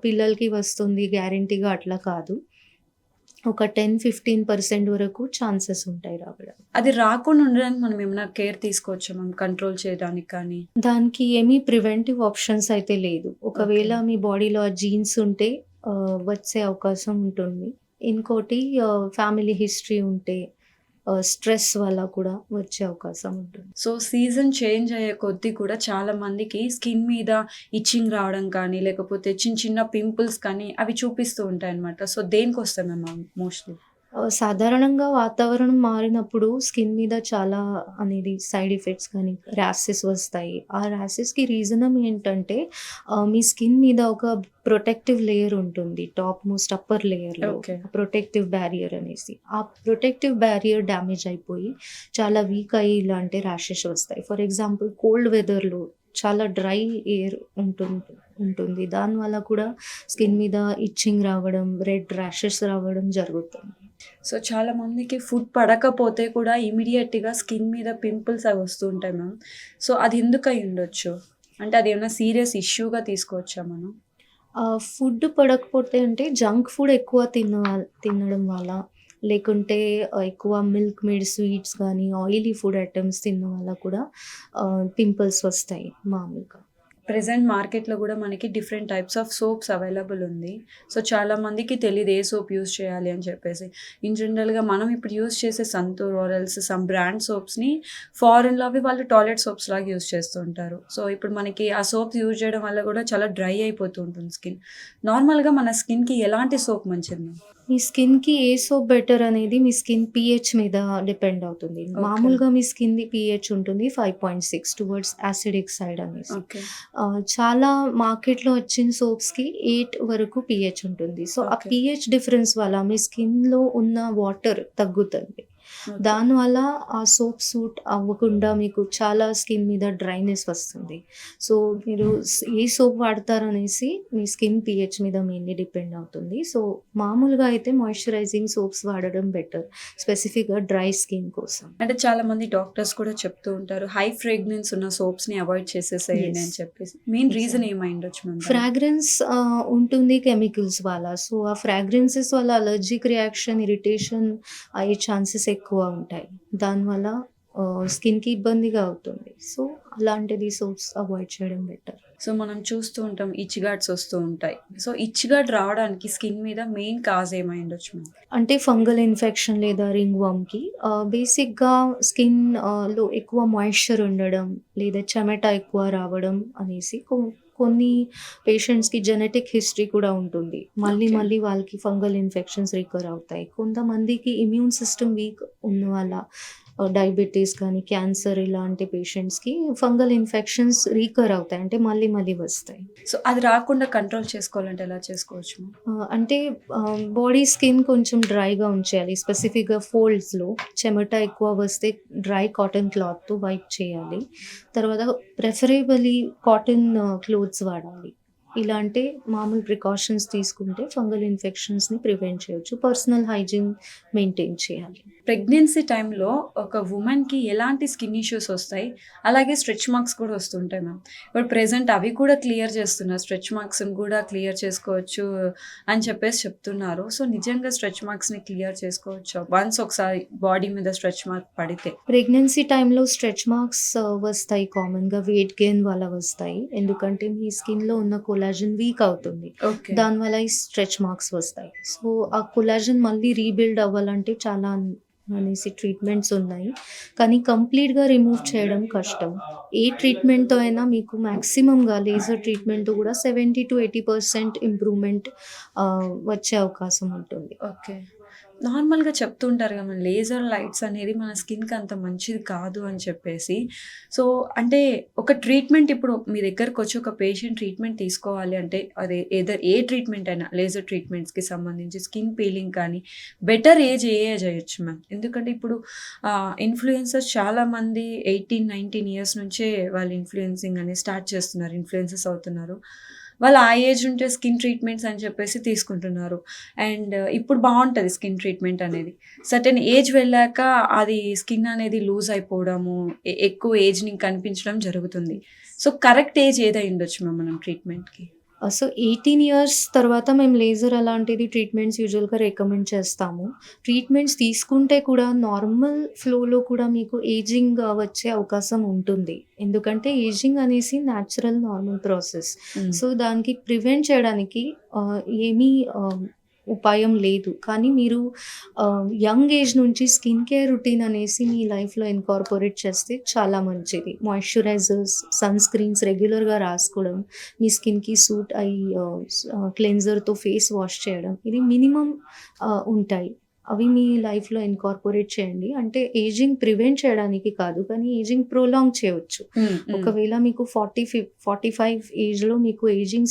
పిల్లలకి వస్తుంది గ్యారంటీగా అట్లా కాదు. ఒక 10-15% వరకు ఛాన్సెస్ ఉంటాయి రావడం. అది రాకుండా ఉండడానికి మనం ఏమైనా కేర్ తీసుకోవచ్చా మ్యామ్ కంట్రోల్ చేయడానికి కానీ? దానికి ఏమీ ప్రివెంటివ్ ఆప్షన్స్ అయితే లేదు. ఒకవేళ ఓకే. మీ బాడీలో ఆ జీన్స్ ఉంటే వచ్చే అవకాశం ఉంటుంది. ఇంకోటి ఫ్యామిలీ హిస్టరీ ఉంటే స్ట్రెస్ వల్ల కూడా వచ్చే అవకాశం ఉంటుంది. సో, సీజన్ చేంజ్ అయ్యే కొద్దీ కూడా చాలా మందికి స్కిన్ మీద ఇచ్చింగ్ రావడం కానీ, లేకపోతే చిన్న చిన్న పింపుల్స్ కానీ అవి చూపిస్తూ ఉంటాయన్నమాట. సో, దేనికొస్తాయి మ్యామ్ మోస్ట్‌లీ? సాధారణంగా వాతావరణం మారినప్పుడు స్కిన్ మీద చాలా అనేది సైడ్ ఎఫెక్ట్స్ కానీ, ర్యాషెస్ వస్తాయి. ఆ ర్యాషెస్‌కి రీజనం ఏంటంటే మీ స్కిన్ మీద ఒక ప్రొటెక్టివ్ లేయర్ ఉంటుంది. టాప్ మోస్ట్ అప్పర్ లేయర్‌లో ఓకే. ప్రొటెక్టివ్ బ్యారియర్ అనేసి. ఆ ప్రొటెక్టివ్ బ్యారియర్ డ్యామేజ్ అయిపోయి చాలా వీక్ అయ్యి ఇలాంటి ర్యాషెస్ వస్తాయి. ఫర్ ఎగ్జాంపుల్ కోల్డ్ వెదర్‌లో చాలా డ్రై ఎయిర్ ఉంటుంది. దానివల్ల కూడా స్కిన్ మీద ఇచ్చింగ్ రావడం, రెడ్ ర్యాషెస్ రావడం జరుగుతుంది. సో, చాలా మందికి ఫుడ్ పడకపోతే కూడా ఇమ్మీడియేట్‌గా స్కిన్ మీద పింపుల్స్ అవి వస్తూ ఉంటాయి మ్యామ్. సో, అది ఎందుకై ఉండొచ్చు? అంటే అదేమన్నా సీరియస్ ఇష్యూగా తీసుకోవచ్చా మనం? ఫుడ్ పడకపోతే అంటే జంక్ ఫుడ్ ఎక్కువ తినడం వల్ల, లేకుంటే ఎక్కువ మిల్క్ మేడ్ స్వీట్స్ గానీ, ఆయిలీ ఫుడ్ ఐటెమ్స్ తినడం వల్ల కూడా పింపుల్స్ వస్తాయి మామూలుగా. ప్రెజెంట్ మార్కెట్‌లో గూడా మనకి different types of swords available ఉంది. సో, చాలా మందికి తెలీదు ఏ సోప్ యూజ్ చేయాలి అని చెప్పేసి. ఇన్ జనరల్‌గా మనం ఇప్పుడు యూజ్ చేసే Santoor or else some brand సోప్స్‌ని ఫారెన్‌లో అవి వాళ్ళు టాయిలెట్ సోప్స్ లాగా యూజ్ చేస్తూ ఉంటారు. సో, ఇప్పుడు మనకి ఆ సోప్స్ యూజ్ చేయడం వల్ల గూడా చాలా డ్రై అయిపోతూ ఉంటుంది స్కిన్. నార్మల్‌గా మన స్కిన్‌కి ఎలాంటి సోప్ మంచిది మ్యామ్? మీ స్కిన్‌కి ఏ సోప్ బెటర్ అనేది మీ స్కిన్ పీహెచ్ మీద డిపెండ్ అవుతుంది. ఓకే. మామూలుగా మీ స్కిన్‌ది పీహెచ్ ఉంటుంది 5.6 టువర్డ్స్ యాసిడిక్ సైడ్ అనేసి. ఓకే. చాలా మార్కెట్‌లో వచ్చిన సోప్స్‌కి 8 వరకు పీహెచ్ ఉంటుంది. సో, ఆ ఓకే. పీహెచ్ డిఫరెన్స్ వల్ల మీ స్కిన్‌లో ఉన్న వాటర్ తగ్గుతుంది. ఓకే. దానివల్ల ఆ సోప్ సూట్ అవ్వకుండా మీకు చాలా స్కిన్ మీద డ్రైనెస్ వస్తుంది. సో, మీరు ఏ సోప్ వాడతారనేసి మీ స్కిన్ పీహెచ్ మీద మెయిన్‌లీ డిపెండ్ అవుతుంది. సో, మామూలుగా అయితే మాయిశ్చరైజింగ్ సోప్స్ వాడడం బెటర్. స్పెసిఫిక్‌గా డ్రై స్కిన్ కోసం. అంటే చాలా మంది డాక్టర్స్ కూడా చెప్తూ ఉంటారు. హై ఫ్రేగ్రెన్స్ ఉన్న సోప్స్‌ని అవాయిడ్ చేసేసేయండి అని యెస్. చెప్పేసి. Main reason exactly. ఏమైండొచ్చు మ్యామ్ దానికి? ఫ్రాగ్రెన్స్ ఉంటుంది కెమికల్స్ వల్ల. సో, ఆ ఫ్రాగ్రెన్సెస్ వల్ల అలర్జిక్ రియాక్షన్, ఇరిటేషన్ అయ్యే ఛాన్సెస్ ఎక్కువ ఉంటాయి. దానివల్ల స్కిన్‌కి ఇబ్బందిగా అవుతుంది. సో, అలాంటిది సోప్స్ అవాయిడ్ చేయడం బెటర్. సో, మనం చూస్తూ ఉంటాం ఇచ్ గార్డ్స్ వస్తూ ఉంటాయి. సో, ఇచ్ గార్డ్ రావడానికి స్కిన్ మీద మెయిన్ కాజ్ ఏమైండొచ్చు మ్యామ్? అంటే ఫంగల్ ఇన్ఫెక్షన్ లేదా రింగ్ వర్మ్‌కి బేసిక్‌గా స్కిన్ లో ఎక్కువ మాయిశ్చర్ ఉండడం, లేదా చెమట ఎక్కువ రావడం అనేసి కొన్ని పేషెంట్స్‌కి జెనెటిక్ హిస్టరీ కూడా ఉంటుంది. మళ్ళీ ఓకే. మళ్ళీ వాళ్ళకి ఫంగల్ ఇన్ఫెక్షన్స్ రికర్ అవుతాయి. కొంతమందికి ఇమ్యూన్ సిస్టమ్ వీక్ ఉన్నవాళ్ళ డయాబెటిస్ కానీ, క్యాన్సర్ ఇలాంటి పేషెంట్స్‌కి ఫంగల్ ఇన్ఫెక్షన్స్ రికర్ అవుతాయి. అంటే మళ్ళీ మళ్ళీ వస్తాయి. సో, అది రాకుండా కంట్రోల్ చేసుకోవాలంటే ఎలా చేసుకోవచ్చు మ్యామ్? అంటే బాడీ స్కిన్ కొంచెం డ్రైగా ఉంచేయాలి. స్పెసిఫిక్‌గా ఫోల్డ్స్‌లో చెమట ఎక్కువ వస్తే డ్రై కాటన్ క్లాత్‌తో వైప్ చేయాలి. తర్వాత ప్రిఫరబుల్లీ కాటన్ క్లోత్స్ వాడాలి. ఇలాంటి మామూలు ప్రికాషన్స్ తీసుకుంటే ఫంగల్ ఇన్ఫెక్షన్స్ని ప్రివెంట్ చేయొచ్చు. పర్సనల్ హైజీన్ మెయింటైన్ చేయాలి. ప్రెగ్నెన్సీ టైంలో ఒక ఉమెన్‌కి ఎలాంటి స్కిన్ ఇష్యూస్ వస్తాయి? అలాగే స్ట్రెచ్ మార్క్స్ కూడా వస్తుంటాయి మ్యామ్. ఇప్పుడు ప్రెజెంట్ అవి కూడా క్లియర్ చేస్తున్నారు. స్ట్రెచ్ మార్క్స్‌ని కూడా క్లియర్ చేసుకోవచ్చు అని చెప్పేసి చెప్తున్నారు. సో, నిజంగా స్ట్రెచ్ మార్క్స్‌ని క్లియర్ చేసుకోవచ్చా? వన్స్ ఒకసారి బాడీ మీద స్ట్రెచ్ మార్క్ పడితే? ప్రెగ్నెన్సీ టైంలో స్ట్రెచ్ మార్క్స్ వస్తాయి. కామన్‌గా వెయిట్ గెయిన్ వల్ల వస్తాయి. ఎందుకంటే మీ స్కిన్‌లో ఉన్న కొలాజన్ వీక్ అవుతుంది. ఓకే. దానివల్ల ఈ స్ట్రెచ్ మార్క్స్ వస్తాయి. సో, ఆ కొలాజన్ మళ్ళీ రీబిల్డ్ అవ్వాలంటే చాలా అనేసి ట్రీట్మెంట్స్ ఉన్నాయి. కానీ కంప్లీట్‌గా రిమూవ్ చేయడం కష్టం. ఏ ట్రీట్మెంట్‌తో అయినా మీకు మాక్సిమమ్‌గా లేజర్ ట్రీట్మెంట్‌తో కూడా 70-80% ఇంప్రూవ్‌మెంట్ వచ్చే అవకాశం ఉంటుంది. ఓకే. నార్మల్‌గా చెప్తూ ఉంటారు కదా! లేజర్ లైట్స్ అనేది మన స్కిన్‌కి అంత మంచిది కాదు అని చెప్పేసి. సో, అంటే ఒక ట్రీట్మెంట్ ఇప్పుడు మీ దగ్గరకొచ్చి ఒక పేషెంట్ ట్రీట్మెంట్ తీసుకోవాలి అంటే అది ఏ ట్రీట్మెంట్ అయినా లేజర్ ట్రీట్మెంట్స్‌కి సంబంధించి స్కిన్ పీలింగ్ కానీ బెటర్ ఏ ఏజ్ అయ్యొచ్చు మ్యామ్? ఎందుకంటే ఇప్పుడు ఇన్‌ఫ్లుయెన్సర్స్ చాలామంది 18, 19 ఇయర్స్ నుంచే వాళ్ళు ఇన్‌ఫ్లుయెన్సింగ్ అనేది స్టార్ట్ చేస్తున్నారు. ఇన్‌ఫ్లుయెన్సర్స్ అవుతున్నారు. వాళ్ళు ఆ ఏజ్ ఉంటే స్కిన్ ట్రీట్మెంట్స్ అని చెప్పేసి తీసుకుంటున్నారు. అండ్ ఇప్పుడు బావుంటది స్కిన్ ట్రీట్మెంట్ అనేది. సర్టెన్ ఏజ్ వెళ్ళాక అది స్కిన్ అనేది లూజ్ అయిపోవడము, ఎక్కువ ఏజ్‌నింగ్ కనిపించడం జరుగుతుంది. సో, కరెక్ట్ ఏజ్ ఏదయ్యుండొచ్చు మ్యామ్ మనం ట్రీట్మెంట్‌కి? సో, 18 ఇయర్స్ తర్వాత మేము లేజర్ అలాంటిది ట్రీట్మెంట్స్ యూజువల్‌గా రికమెండ్ చేస్తాము. ట్రీట్మెంట్స్ తీసుకుంటే కూడా నార్మల్ ఫ్లోలో కూడా మీకు ఏజింగ్ వచ్చే అవకాశం ఉంటుంది. ఎందుకంటే ఏజింగ్ అనేసి న్యాచురల్ నార్మల్ ప్రాసెస్. హ్మ్. సో, దానికి ప్రివెంట్ చేయడానికి ఏమీ ఉపాయం లేదు. కానీ మీరు యంగ్ ఏజ్ నుంచి స్కిన్ కేర్ రొటీన్ అనేసి మీ లైఫ్‌లో ఇన్కార్పొరేట్ చేస్తే చాలా మంచిది. మాయిశ్చరైజర్స్, సన్ స్క్రీన్స్ రెగ్యులర్‌గా రాసుకోవడం, మీ స్కిన్‌కి సూట్ అయ్యి క్లెన్జర్‌తో ఫేస్ వాష్ చేయడం, ఇది మినిమమ్ ఉంటాయి. అవి మీ లైఫ్‌లో ఇన్కార్పొరేట్ చేయండి. అంటే ఏజింగ్ ప్రివెంట్ చేయడానికి కాదు, కానీ ఏజింగ్ ప్రొలాంగ్ చేయొచ్చు. హ్మ్. హ్మ్. ఒకవేళ మీకు 45 ఏజ్‌లో మీకు ఏజింగ్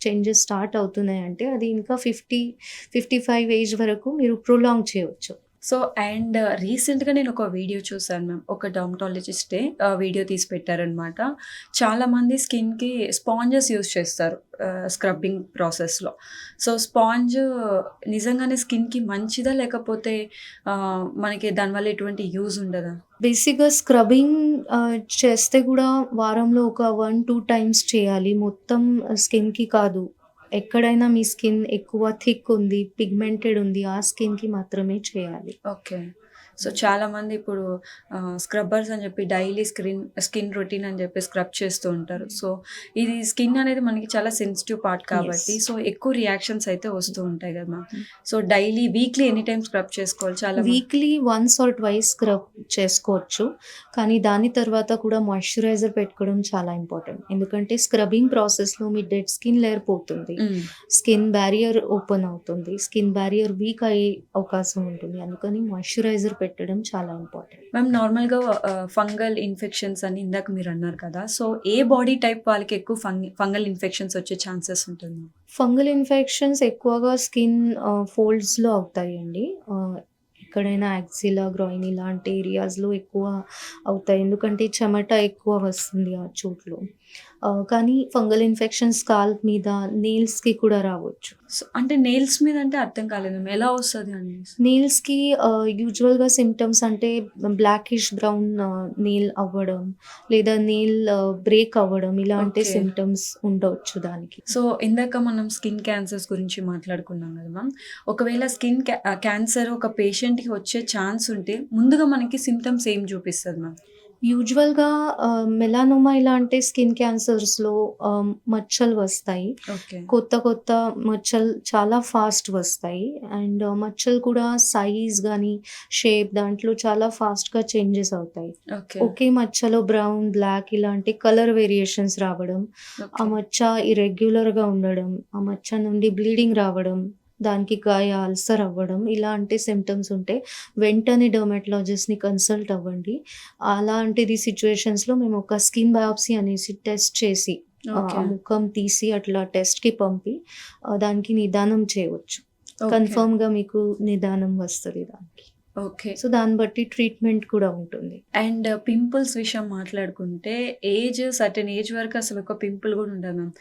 చేంజెస్ స్టార్ట్ అవుతున్నాయంటే అది ఇంకా 55 ఏజ్ వరకు మీరు ప్రొలాంగ్ చేయొచ్చు. సో, అండ్ రీసెంట్‌గా నేను ఒక వీడియో చూసాను మ్యామ్. ఒక డర్మటాలజిస్టే వీడియో తీసి పెట్టారనమాట. చాలామంది స్కిన్‌కి స్పాంజెస్ యూజ్ చేస్తారు స్క్రబ్బింగ్ ప్రాసెస్‌లో. సో, స్పాంజ్ నిజంగానే స్కిన్‌కి మంచిదా? లేకపోతే మనకి దానివల్ల ఎటువంటి యూజ్ ఉండదా? బేసిక్‌గా స్క్రబ్బింగ్ చేస్తే కూడా వారంలో ఒక 1, 2 టైమ్స్ చేయాలి. మొత్తం స్కిన్‌కి కాదు. ఎక్కడైనా మీ స్కిన్ ఎక్కువ థిక్ ఉంది, పిగ్మెంటెడ్ ఉంది, ఆ స్కిన్‌కి మాత్రమే చేయాలి. ఓకే. సో, చాలామంది ఇప్పుడు స్క్రబ్బర్స్ అని చెప్పి డైలీ స్కిన్ రొటీన్ అని చెప్పి స్క్రబ్ చేస్తూ ఉంటారు. సో, ఇది స్కిన్ అనేది మనకి చాలా సెన్సిటివ్ పార్ట్ కాబట్టి యెస్. సో, ఎక్కువ రియాక్షన్స్ అయితే వస్తూ ఉంటాయి కదా మ్యామ్. సో, డైలీ వీక్లీ ఎన్ని టైమ్స్ స్క్రబ్ చేసుకోవాలి? Weekly once or twice scrub చేసుకోవచ్చు. కానీ దాని తర్వాత కూడా మాయిశ్చరైజర్ పెట్టుకోవడం చాలా ఇంపార్టెంట్. ఎందుకంటే స్క్రబ్బింగ్ ప్రాసెస్‌లో మీ డెడ్ స్కిన్ లేయర్ పోతుంది. హ్మ్. స్కిన్ బ్యారియర్ ఓపెన్ అవుతుంది. స్కిన్ బ్యారియర్ వీక్ అయ్యే అవకాశం ఉంటుంది. అందుకని మాయిశ్చరైజర్ పెట్టడం చాలా ఇంపార్టెంట్. మ్యామ్ నార్మల్‌గా ఫంగల్ ఇన్ఫెక్షన్స్ అని ఇందాక మీరన్నారు కదా! సో, ఏ బాడీ టైప్ వాళ్ళకి ఎక్కువ ఫంగల్ ఇన్ఫెక్షన్స్ వచ్చే ఛాన్సెస్ ఉంటుంది? ఫంగల్ ఇన్ఫెక్షన్స్ ఎక్కువగా స్కిన్ ఫోల్డ్స్‌లో అవుతాయండి. ఎక్కడైనా యాక్సిలా, గ్రాయిన్ ఇలాంటి ఏరియాస్‌లో ఎక్కువ అవుతాయి. ఎందుకంటే చెమట ఎక్కువ వస్తుంది ఆ చోట్ల. కానీ ఫంగల్ ఇన్ఫెక్షన్ స్కాల్ప్ మీద, నెయిల్స్‌కి కూడా రావచ్చు. సో, అంటే నెయిల్స్ మీద అంటే అర్థం కాలేదు మ్యామ్. ఎలా వస్తది అనేసి? నెయిల్స్‌కి యూజువల్‌గా సింప్టమ్స్ అంటే బ్లాకిష్ బ్రౌన్ నెయిల్ అవ్వడం, లేదా నెయిల్ బ్రేక్ అవ్వడం ఇలాంటి ఓకే. సింప్టమ్స్ ఉండొచ్చు దానికి. సో, ఇందాక మనం స్కిన్ క్యాన్సర్స్ గురించి మాట్లాడుకున్నాం కదా మ్యామ్. ఒకవేళ స్కిన్ క్యాన్సర్ ఒక పేషెంట్‌కి వచ్చే ఛాన్స్ ఉంటే ముందుగా మనకి సింప్టమ్స్ ఏం చూపిస్తది మ్యామ్? యూజువల్‌గా మెలానోమా ఇలాంటి స్కిన్ క్యాన్సర్స్‌లో మచ్చలు వస్తాయి. ఓకే. కొత్త మచ్చలు చాలా ఫాస్ట్ వస్తాయి. అండ్ మచ్చలు కూడా సైజ్ గానీ, షేప్ దాంట్లో చాలా ఫాస్ట్‌గా చేంజెస్ అవుతాయి. ఓకే. ఒకే మచ్చలో బ్రౌన్, బ్లాక్ ఇలాంటి కలర్ వేరియేషన్స్ రావడం, ఆ ఓకే. మచ్చ ఇర్రెగ్యులర్‌గా ఉండడం, ఆ మచ్చ నుండి బ్లీడింగ్ రావడం, దానికి అల్సర్ అవ్వడం ఇలాంటి సింప్టమ్స్ ఉంటే వెంటనే డెర్మటాలజిస్ట్‌ని కన్సల్ట్ అవ్వండి. అలాంటిది సిట్యుయేషన్స్‌లో మేము ఒక స్కిన్ బయాప్సీ అనేసి టెస్ట్ చేసి ఓకే. ఆ ముఖం తీసి అట్లా టెస్ట్‌కి పంపి దానికి నిదానం చేయవచ్చు. ఓకే. కన్ఫర్మ్‌గా మీకు నిదానం వస్తది దానికి. ఓకే. సో, దాన్ని బట్టి ట్రీట్మెంట్ కూడా ఉంటుంది. అండ్ పింపుల్స్ విషయం మాట్లాడుకుంటే సర్టెన్ ఏజ్ వరకు అసలు ఒక పింపుల్ కూడా ఉండదు మ్యామ్.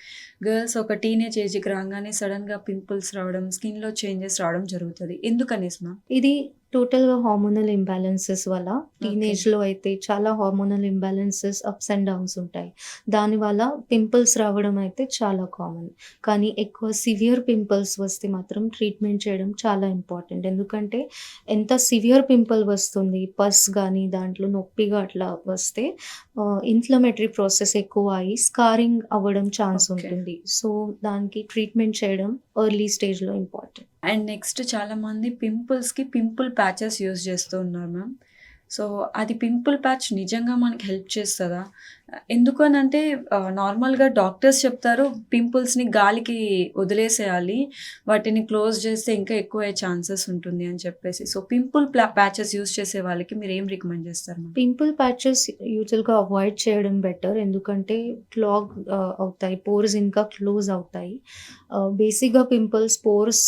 గర్ల్స్ ఒక టీనేజ్ ఏజ్కి రాగానే సడన్గా పింపుల్స్ రావడం, స్కిన్లో చేంజెస్ రావడం జరుగుతుంది. ఎందుకనేసి మ్యామ్? ఇది టోటల్‌గా హార్మోనల్ ఇంబాలెన్సెస్ వల్ల ఓకే. టీనేజ్‌లో అయితే చాలా hormonal imbalances ups and downs ఉంటాయి. దానివల్ల పింపుల్స్ రావడం అయితే చాలా కామన్. కానీ ఎక్కువ సివియర్ పింపుల్స్ వస్తే మాత్రం ట్రీట్మెంట్ చేయడం చాలా ఇంపార్టెంట్. ఎందుకంటే ఎంత సివియర్ పింపుల్ వస్తుంది, పస్ గానీ దాంట్లో నొప్పిగా అట్లా వస్తే ఇన్‌ఫ్లమేటరీ ప్రాసెస్ ఎక్కువ అయ్యి స్కారింగ్ అవ్వడం ఛాన్స్ ఓకే. ఉంటుంది. సో, దానికి ట్రీట్మెంట్ చేయడం ఎర్లీ స్టేజ్‌లో ఇంపార్టెంట్. అండ్ నెక్స్ట్ చాలామంది పింపుల్స్‌కి పింపుల్ ప్యాచెస్ యూజ్ చేస్తూ ఉన్నారు మ్యామ్. సో, అది పింపుల్ ప్యాచ్ నిజంగా మనకి హెల్ప్ చేస్తదా? ఎందుకనంటే నార్మల్‌గా డాక్టర్స్ చెప్తారు పింపుల్స్‌ని గాలికి వదిలేసేయాలి. వాటిని క్లోజ్ చేస్తే ఇంకా ఎక్కువయ్యే ఛాన్సెస్ ఉంటుంది అని చెప్పేసి. సో, పింపుల్ ప్యాచెస్ యూజ్ చేసే వాళ్ళకి మీరేం రికమెండ్ చేస్తారు మ్యామ్? పింపుల్ ప్యాచెస్ యూజువల్‌గా అవాయిడ్ చేయడం బెటర్. ఎందుకంటే క్లాగ్ అవుతాయి. పోర్స్ ఇంకా క్లోజ్ అవుతాయి. బేసిక్‌గా పింపుల్స్ పోర్స్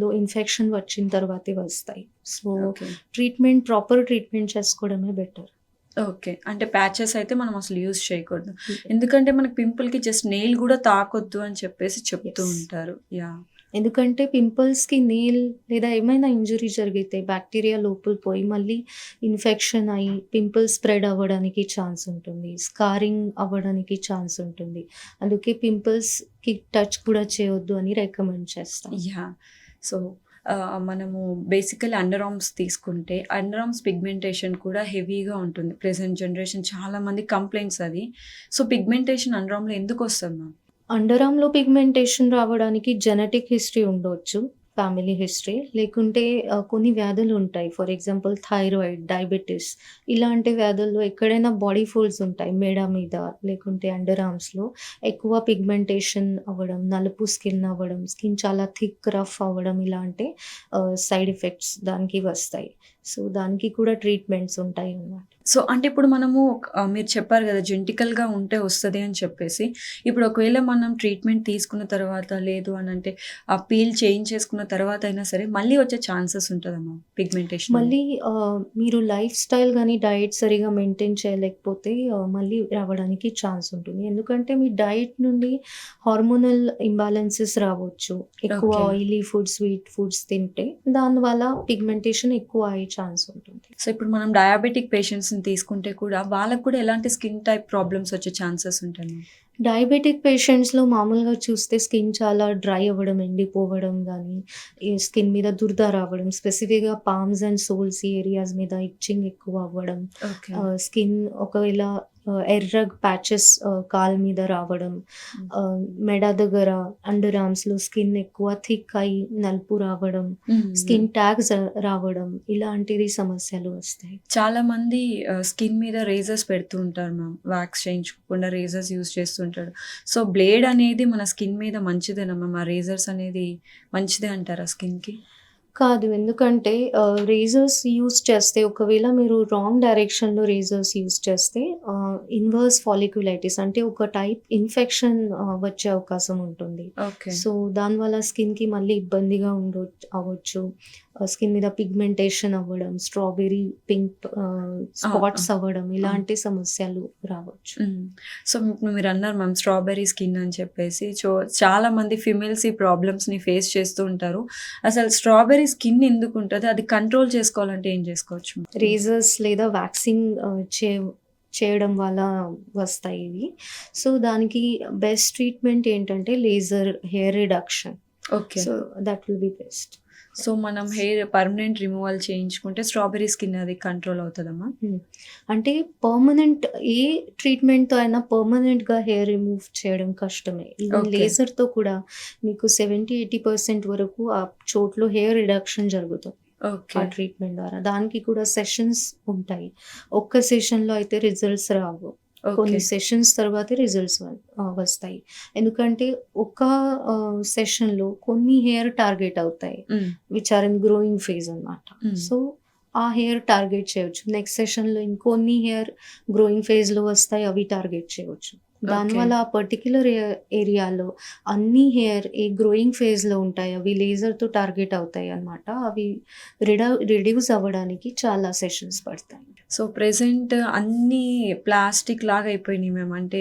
లో ఇన్ఫెక్షన్ వచ్చిన తర్వాతే వస్తాయి. So, okay. ప్రాపర్ ట్రీట్మెంట్ చేసుకోవడమే బెటర్. ఓకే. అంటే ప్యాచెస్ అయితే మనం అసలు యూజ్ చేయకూడదు. ఎందుకంటే మనకి పింపుల్‌కి జస్ట్ నెయిల్ కూడా తాకొద్దు అని చెప్పేసి చెప్తూ యెస్. ఉంటారు. యాహ్! ఎందుకంటే పింపుల్స్‌కి నీల్ లేదా ఏమైనా ఇంజ్యూరీ జరిగితే బ్యాక్టీరియా లోపల పోయి మళ్ళీ ఇన్ఫెక్షన్ అయ్యి పింపుల్స్ స్ప్రెడ్ అవ్వడానికి ఛాన్స్ ఉంటుంది. స్కారింగ్ అవ్వడానికి ఛాన్స్ ఉంటుంది. అందుకే పింపుల్స్‌కి టచ్ కూడా చేయొద్దు అని రికమెండ్ చేస్తాం. యాహ్! సో, మనము బేసికల్లీ అండర్ ఆర్మ్స్ తీసుకుంటే అండర్ ఆర్మ్స్ పిగ్మెంటేషన్ కూడా హెవీగా ఉంటుంది. ప్రెజెంట్ జనరేషన్ చాలా మంది కంప్లెయింట్స్ అది. సో, పిగ్మెంటేషన్ అండర్ ఆర్మ్‌లో ఎందుకొస్తది మ్యామ్? అండర్ ఆర్మ్‌లో పిగ్మెంటేషన్ రావడానికి జెనెటిక్ హిస్టరీ ఉండొచ్చు. Family history. లేకుంటే కొన్ని వ్యాధులుంటాయి. ఫర్ ఎగ్జాంపుల్ థైరాయిడ్, డయాబెటిస్ ఇలాంటి వ్యాధుల్లో ఎక్కడైనా బాడీ ఫోల్డ్స్ ఉంటాయి. మెడ మీద లేకుంటే అండర్ ఆర్మ్స్‌లో ఎక్కువ పిగ్మెంటేషన్ అవ్వడం, నలుపు స్కిన్ అవ్వడం, స్కిన్ చాలా థిక్, రఫ్ అవ్వడం ఇలాంటి సైడ్ ఎఫెక్ట్స్ దానికి వస్తాయి. సో, దానికి కూడా ట్రీట్మెంట్స్ ఉంటాయన్నమాట. సో, అంటే ఇప్పుడు మనము మీరు చెప్పారు కదా! జెనెటికల్‌గా ఉంటే వస్తది అని చెప్పేసి. ఇప్పుడు ఒకవేళ మనం ట్రీట్మెంట్ తీసుకున్న తర్వాత లేదు అనంటే ఆ పీల్ చేంజ్ చేసుకున్న తర్వాత అయినా సరే మళ్ళీ వచ్చే ఛాన్సెస్ ఉంటదా మ్యామ్ పిగ్మెంటేషన్ అనేది? మళ్ళీ మీరు లైఫ్ స్టైల్ గానీ, డైట్ సరిగ్గా మెయింటైన్ చేయలేకపోతే మళ్ళీ రావడానికి ఛాన్స్ ఉంటుంది. ఎందుకంటే మీ డైట్ నుండి హార్మోనల్ ఇంబాలెన్సెస్ రావచ్చు. ఎక్కువ okay. Oily food, sweet foods తింటే దానివల్ల పిగ్మెంటేషన్ ఎక్కువ అయ్యే ఛాన్స్ ఉంటుంది. సో, ఇప్పుడు మనం డయాబెటిక్ పేషెంట్స్‌ని తీసుకుంటే కూడా వాళ్ళకి కూడా ఎలాంటి స్కిన్ టైప్ ప్రాబ్లమ్స్ వచ్చే ఛాన్సెస్ ఉంటాయి మ్యామ్? డయాబెటిక్ పేషెంట్స్‌లో మామూలుగా చూస్తే స్కిన్ చాలా డ్రై అవ్వడం, ఎండిపోవడం గానీ, ఈ స్కిన్ మీద దురద రావడం, స్పెసిఫిక్‌గా పామ్స్ అండ్ సోల్స్ ఈ ఏరియాస్ మీద ఇచ్చింగ్ ఎక్కువ అవ్వడం, ఓకే. స్కిన్ ఒకవేళ ఎర్ర ప్యాచెస్ కాలు మీద రావడం, హ్మ్. మెడ దగ్గర అండర్ ఆర్మ్స్‌లో స్కిన్ ఎక్కువ థిక్ అయ్యి నలుపు రావడం, హ్మ్. స్కిన్ ట్యాగ్స్ రావడం ఇలాంటివి సమస్యలు వస్తాయి. చాలా మంది స్కిన్ మీద రేజర్స్ పెడుతూ ఉంటారు మ్యామ్. వాక్స్ చేయించుకోకుండా రేజర్స్ యూజ్ చేస్తుంటారు. సో, బ్లేడ్ అనేది మన స్కిన్ మీద మంచిదేనా మ్యామ్? ఆ రేజర్స్ అనేది మంచిదే అంటారా స్కిన్‌కి? కాదు. ఎందుకంటే రేజర్స్ యూజ్ చేస్తే ఒకవేళ మీరు రాంగ్ డైరెక్షన్‌లో రేజర్స్ యూజ్ చేస్తే ఇన్వర్స్ ఫాలిక్యులైటిస్ అంటే ఒక టైప్ ఇన్ఫెక్షన్ వచ్చే అవకాశం ఉంటుంది. ఓకే. సో, దానివల్ల స్కిన్‌కి మళ్ళీ ఇబ్బందిగా అవ్వచ్చు. స్కిన్ మీద పిగ్మెంటేషన్ అవ్వడం, స్ట్రాబెర్రీ పింక్ ఆ! ఆ! స్పాట్స్ అవ్వడం ఆ! ఇలాంటి సమస్యలు రావచ్చు. హ్మ్. సో, ఇప్పుడు మీరన్నారు మ్యామ్ స్ట్రాబెర్రీ స్కిన్ అని చెప్పేసి. చాలా మంది ఫీమేల్స్ ఈ ప్రాబ్లమ్స్‌ని ఫేస్ చేస్తూ ఉంటారు. అసలు స్ట్రాబెర్రీ స్కిన్ ఎందుకుంటది? అది కంట్రోల్ చేసుకోవాలంటే ఏం చేసుకోవచ్చు మ్యామ్? రేజర్స్ లేదా వ్యాక్సింగ్ చేయడం వల్ల వస్తాయి ఇవి. సో, దానికి బెస్ట్ ట్రీట్మెంట్ ఏంటంటే laser hair reduction. Okay. So, that will be best. So, మనం హెయిర్ పర్మనెంట్ రిమూవల్ చేయించుకుంటే స్ట్రాబెర్రీ స్కిన్ అది కంట్రోల్ అవుతదా మ్యామ్? అంటే పర్మనెంట్ ఏ ట్రీట్మెంట్‌తో అయినా పర్మనెంట్‌గా హెయిర్ రిమూవ్ చేయడం కష్టమే. Even okay. లేజర్‌తో కూడా మీకు 70-80% వరకు ఆ చోట్లో హెయిర్ రిడక్షన్ జరుగుతుంది. ఆ ఓకే. ట్రీట్మెంట్ ద్వారా. దానికి కూడా సెషన్స్ ఉంటాయి. ఒక్క సెషన్‌లో అయితే రిజల్ట్స్ రావు. ఓకే. కొన్ని సెషన్స్ తర్వాతే రిజల్ట్స్ వస్తాయి. ఎందుకంటే ఒక సెషన్‌లో కొన్ని హెయిర్ టార్గెట్ అవుతాయి. Hmm. Which are in growing phase అన్నమాట. హ్మ్. సో, ఆ హెయిర్ టార్గెట్ చేయొచ్చు. నెక్స్ట్ సెషన్‌లో ఇంకొన్ని హెయిర్ గ్రోయింగ్ ఫేజ్‌లో వస్తాయి. అవి టార్గెట్ చేయొచ్చు. దానివల్ల ఆ పర్టిక్యులర్ ఏరియాలో అన్ని హెయిర్ ఏ గ్రోయింగ్ ఫేజ్‌లో ఉంటాయి. అవి లేజర్‌తో టార్గెట్ అవుతాయన్నమాట. అవి రిడ్యూస్ అవ్వడానికి చాలా సెషన్స్ పడతాయి. సో, ప్రెజెంట్ అన్నీ ప్లాస్టిక్ లాగా అయిపోయినాయి మ్యామ్. అంటే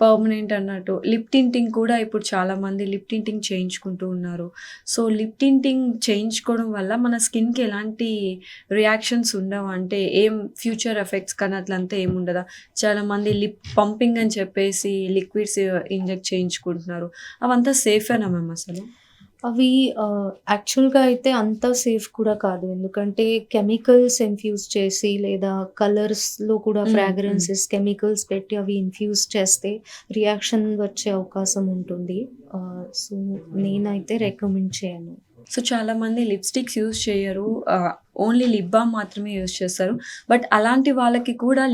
పర్మనెంట్ అన్నట్టు. లిప్ టింటింగ్ కూడా ఇప్పుడు చాలామంది లిప్ టింటింగ్ చేయించుకుంటూ ఉన్నారు. సో, లిప్ టింటింగ్ చేయించుకోవడం వల్ల మన స్కిన్‌కి ఎలాంటి రియాక్షన్స్ ఉండవా? అంటే ఏం ఫ్యూచర్ ఎఫెక్ట్స్ కానీ అట్లంతా ఏముండదా? చాలామంది లిప్ పంపింగ్ అని చెప్పేసి లిక్విడ్స్ ఇంజెక్ట్ చేయించుకుంటున్నారు. అవంతా సేఫేనా మ్యామ్ అసలు? అవి యాక్చువల్‌గా అయితే అంత సేఫ్ కూడా కాదు. ఎందుకంటే కెమికల్స్ ఇన్‌ఫ్యూజ్ చేసి లేదా కలర్స్‌లో కూడా హ్మ్. హ్మ్. ఫ్రాగ్రెన్సెస్, కెమికల్స్ పెట్టి అవి ఇన్‌ఫ్యూజ్ చేస్తే రియాక్షన్ వచ్చే అవకాశం ఉంటుంది. సో, నేనైతే రికమెండ్ చేయను. సో, చాలామంది లిప్‌స్టిక్స్ యూజ్ చేయరు. ఓన్లీ లిప్ బామ్ మాత్రమే యూజ్ చేస్తారు. బట్ అలాంటి వాళ్ళకి కూడా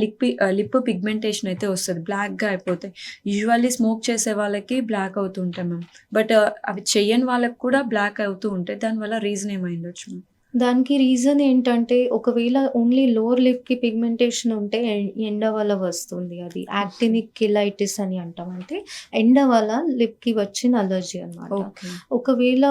లిప్ పిగ్మెంటేషన్ అయితే వస్తది. బ్లాక్‌గా అయిపోతాయి. యూజువల్లీ స్మోక్ చేసే వాళ్ళకి బ్లాక్ అవుతూ ఉంటాయి మ్యామ్. బట్ అవి చెయ్యని వాళ్ళకి కూడా బ్లాక్ అవుతూ ఉంటాయి. దానివల్ల రీజన్ ఏమైండొచ్చు మ్యామ్? దానికి రీజన్ ఏంటంటే, ఒకవేళ ఓన్లీ లోవర్ లిప్‌కి పిగ్మెంటేషన్ ఉంటే ఎండ వల్ల వస్తుంది అది. ఓకే. యాక్టినిక్ కిలైటిస్ అని అంటాం. అంటే ఎండ వల్ల లిప్‌కి వచ్చిన అలర్జీ అన్నమాట. ఓకే. ఒకవేళ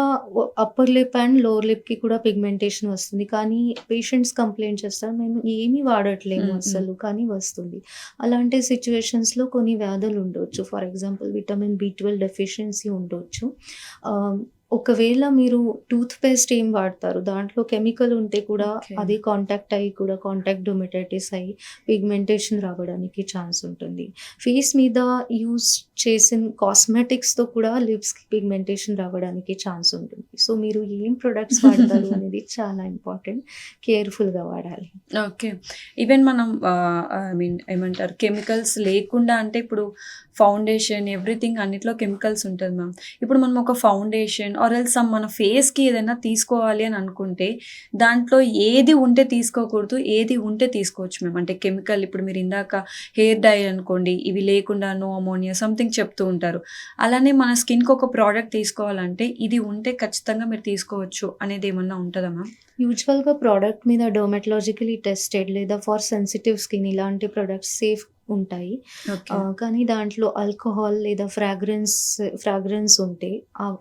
అప్పర్ లిప్ అండ్ లోవర్ లిప్‌కి కూడా పిగ్మెంటేషన్ వస్తుంది. కానీ పేషెంట్స్ కంప్లెయింట్ చేస్తారు, "మేము ఏమి వాడట్లేము హ్మ్. హ్మ్. అస్సలు కానీ వస్తుంది." అలాంటి సిట్యుయేషన్స్‌లో కొన్ని వ్యాధులు ఉండొచ్చు. For example vitamin B12 deficiency ఉండొచ్చు. ఆహ్, ఒకవేళ మీరు టూత్ పేస్ట్ ఏం వాడతారు, దాంట్లో కెమికల్ ఉంటే కూడా ఓకే. అది కాంటాక్ట్ అయ్యి కూడా కాంటాక్ట్ డెర్మటైటిస్ అయ్యి పిగ్మెంటేషన్ రావడానికి ఛాన్స్ ఉంటుంది. ఫేస్ మీద యూజ్ చేసిన కాస్మెటిక్స్‌తో కూడా లిప్స్‌కి పిగ్మెంటేషన్ రావడానికి ఛాన్స్ ఉంటుంది. సో, మీరు ఏం ప్రొడక్ట్స్ వాడతారు అనేది చాలా ఇంపార్టెంట్. కేర్‌ఫుల్‌గా వాడాలి. ఓకే. ఈవెన్ మనం ఐ మీన్ ఏమంటారు కెమికల్స్ లేకుండా అంటే ఇప్పుడు ఫౌండేషన్ ఎవ్రీథింగ్ అన్నిట్లో కెమికల్స్ ఉంటది మ్యామ్. ఇప్పుడు మనం ఒక ఫౌండేషన్ ఆర్ ఎల్స్ మన ఫేస్‌కి ఏదైనా తీసుకోవాలి అని అనుకుంటే దాంట్లో ఏది ఉంటే తీసుకోకూడదు, ఏది ఉంటే తీసుకోవచ్చు మ్యామ్. అంటే కెమికల్ ఇప్పుడు మీరు ఇందాక హెయిర్ డై అనుకోండి, ఇవి లేకుండా నో అమోనియా సంథింగ్ చెప్తూ ఉంటారు. అలానే మన స్కిన్‌కి ఒక ప్రోడక్ట్ తీసుకోవాలంటే ఇది ఉంటే ఖచ్చితంగా మీరు తీసుకోవచ్చు అనేది ఏమన్నా ఉంటదా మ్యామ్? యూజువల్‌గా ప్రోడక్ట్ మీద డెర్మటాలజికల్లీ టెస్టెడ్ లేదా ఫర్ సెన్సిటివ్ స్కిన్ ఇలాంటి ప్రొడక్ట్స్ సేఫ్ ఉంటాయి. ఓకే. కానీ దాంట్లో ఆల్కహాల్ లేదా ఫ్రాగ్రెన్స్ ఉంటే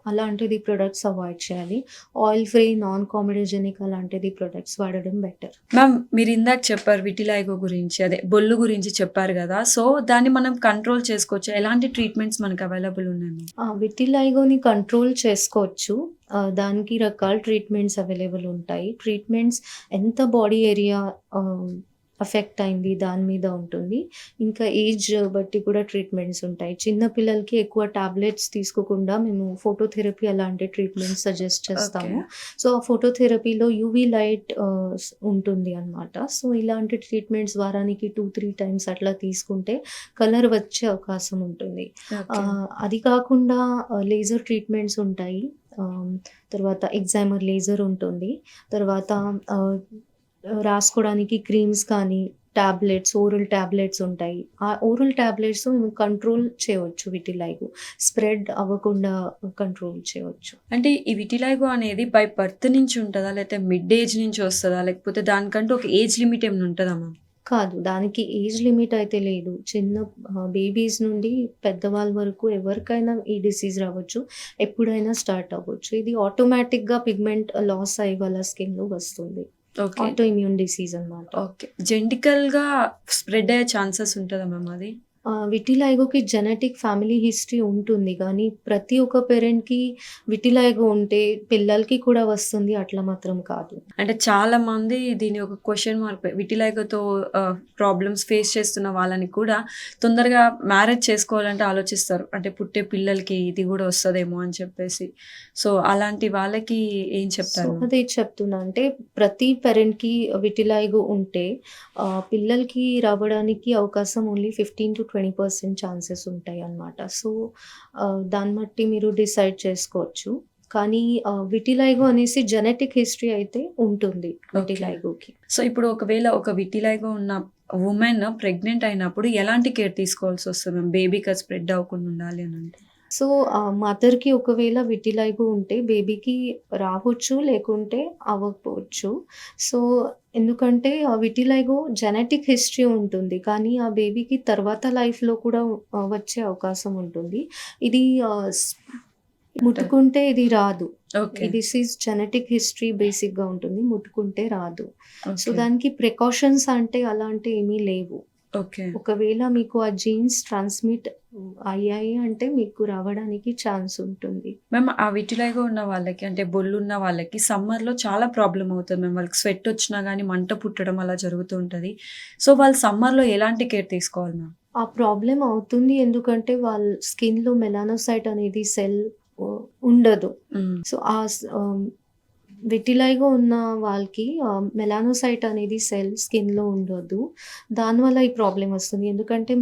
అలాంటిది ప్రొడక్ట్స్ అవాయిడ్ చేయాలి. ఆయిల్ ఫ్రీ, నాన్ కామెడోజెనిక్ అలాంటిది ప్రొడక్ట్స్ వాడడం బెటర్. మ్యామ్ మీరిందాక చెప్పారు విటిలైగో గురించి, అదే బొల్లు గురించి చెప్పారు గదా! సో, దాన్ని మనం కంట్రోల్ చేసుకోవచ్చా? ఎలాంటి ట్రీట్మెంట్స్ మనకు అవైలబుల్ ఉన్నాయి మ్యామ్? విటిలైగోని కంట్రోల్ చేసుకోవచ్చు. దానికి రకాల ట్రీట్మెంట్స్ అవైలబుల్ ఉంటాయి. ట్రీట్మెంట్స్ ఎంత బాడీ ఏరియా అఫెక్ట్ అయింది దాని మీద ఉంటుంది. ఇంకా ఏజ్ బట్టి కూడా ట్రీట్మెంట్స్ ఉంటాయి. చిన్న పిల్లలకి ఎక్కువ టాబ్లెట్స్ తీసుకోకుండా మేము ఫోటోథెరపీ అలాంటి ట్రీట్మెంట్స్ సజెస్ట్ ఓకే. చేస్తాము. సో, ఆ ఫోటోథెరపీలో యూవీ లైట్ ఉంటుంది అన్నమాట. సో, ఇలాంటి ట్రీట్మెంట్స్ వారానికి 2, 3 టైమ్స్ అట్లా తీసుకుంటే కలర్ వచ్చే అవకాశం ఉంటుంది. ఓకే. అది కాకుండా లేజర్ ట్రీట్మెంట్స్ ఉంటాయి. ఆహ్, తర్వాత ఎగ్జైమర్ లేజర్ ఉంటుంది. తర్వాత ఆహ్, రాసుకోవడానికి క్రీమ్స్ కానీ, ఓరల్ టాబ్లెట్స్ ఉంటాయి. ఆ ఓరల్ టాబ్లెట్స్ మేము కంట్రోల్ చేయవచ్చు విటిలైగో. స్ప్రెడ్ అవ్వకుండా కంట్రోల్ చేయవచ్చు. అంటే ఈ విటిలైగో అనేది బై బర్త్ నుంచి ఉంటదా? లేతే మిడ్ ఏజ్ నుంచి వస్తదా? లేకపోతే దానికంటూ ఒక ఏజ్ లిమిట్ ఏమైనా ఉంటదా మ్యామ్? కాదు. దానికి ఏజ్ లిమిట్ అయితే లేదు. చిన్న బేబీస్ నుండి పెద్దవాళ్ళ వరకు ఎవరికైనా ఈ డిసీజ్ రావచ్చు. ఎప్పుడైనా స్టార్ట్ అవ్వచ్చు. ఇది ఆటోమేటిక్‌గా పిగ్మెంట్ లాస్ అయ్యే వాళ్ళ స్కిన్‌లో వస్తుంది. ఓకే. ఆటో ఇమ్యూన్ డిసీజ్ అన్నమాట. ఓకే. జెనెటికల్‌గా స్ప్రెడ్ అయ్యే ఛాన్సెస్ ఉంటదా మ్యామ్ అది? విటిలైగోకి జెనెటిక్ ఫ్యామిలీ హిస్టరీ ఉంటుంది. కానీ ప్రతి ఒక్క పేరెంట్‌కి విటిలైగో ఉంటే పిల్లలకి కూడా వస్తుంది అట్లా మాత్రం కాదు. అంటే చాలామంది దీన్ని ఒక క్వెషన్ మార్క్ విటిలైగోతో ప్రాబ్లమ్స్ ఫేస్ చేస్తున్న వాళ్ళని కూడా తొందరగా మ్యారేజ్ చేసుకోవాలంటే ఆలోచిస్తారు. అంటే పుట్టే పిల్లలకి ఇది గూడా వస్తదేమో అని చెప్పేసి. సో, అలాంటి వాళ్ళకి ఏం సో, చెప్తారు మ్యామ్? అదే చెప్తున్నా. అంటే ప్రతి పేరెంట్‌కి విటిలైగో ఉంటే పిల్లలకి రావడానికి అవకాశం ఓన్లీ 15-20% ఛాన్సెస్ ఉంటాయన్నమాట. సో, దాన్ని బట్టి మీరు డిసైడ్ చేసుకోవచ్చు. కానీ విటిలైగో అనేసి జెనెటిక్ హిస్టరీ అయితే ఉంటుంది ఓకే. విటిలైగోకి. సో, ఇప్పుడు ఒకవేళ ఒక విటిలైగో ఉన్న వుమెన్ ప్రెగ్నెంట్ అయినప్పుడు ఎలాంటి కేర్ తీసుకోవాల్సొస్తది మ్యామ్? బేబీకి అది స్ప్రెడ్ అవ్వకుండా ఉండాలి అనంటే? సో, మదర్‌కి ఒకవేళ విటిలైగో ఉంటే బేబీకి రావచ్చు, లేకుంటే అవ్వకపోవచ్చు. సో, ఎందుకంటే విటిలైగో జెనెటిక్ హిస్టరీ ఉంటుంది. కానీ ఆ బేబీకి తర్వాత లైఫ్‌లో కూడా వచ్చే అవకాశం ఉంటుంది. ఇది ముట్టుకుంటే ఇది రాదు. ఓకే. ఈ డిసీజ్ జెనెటిక్ హిస్టరీ బేసిక్‌గా ఉంటుంది. ముట్టుకుంటే రాదు. So, okay. దానికి ప్రికాషన్స్ అంటే అలాంటివి ఏమీ లేవు. ఓకే. ఒకవేళ మీకు ఆ జీన్స్ ట్రాన్స్‌మిట్ అయ్యాయి అంటే మీకు రావడానికి ఛాన్స్ ఉంటుంది. మ్యామ్ ఆ విటిలిగో ఉన్న వాళ్ళకి అంటే బొల్లున్న వాళ్ళకి సమ్మర్‌లో చాలా ప్రాబ్లమ్ అవుతది మ్యామ్. వాళ్ళకి స్వెట్ వచ్చినా గానీ మంట పుట్టడం అలా జరుగుతూ ఉంటది. సో, వాళ్ళు సమ్మర్‌లో ఎలాంటి కేర్ తీసుకోవాలి మ్యామ్? ఆ ప్రాబ్లమ్ అవుతుంది ఎందుకంటే వాళ్ళ స్కిన్‌లో మెలానోసైట్ అనేది సెల్ ఉండదు. హ్మ్. సో, విటిలైగో ఉన్న వాళ్ళకి మెలానోసైట్ అనేది సెల్ స్కిన్‌లో ఉండదు. దానివల్ల ఈ ప్రాబ్లమ్ వస్తుంది. ఎందుకంటే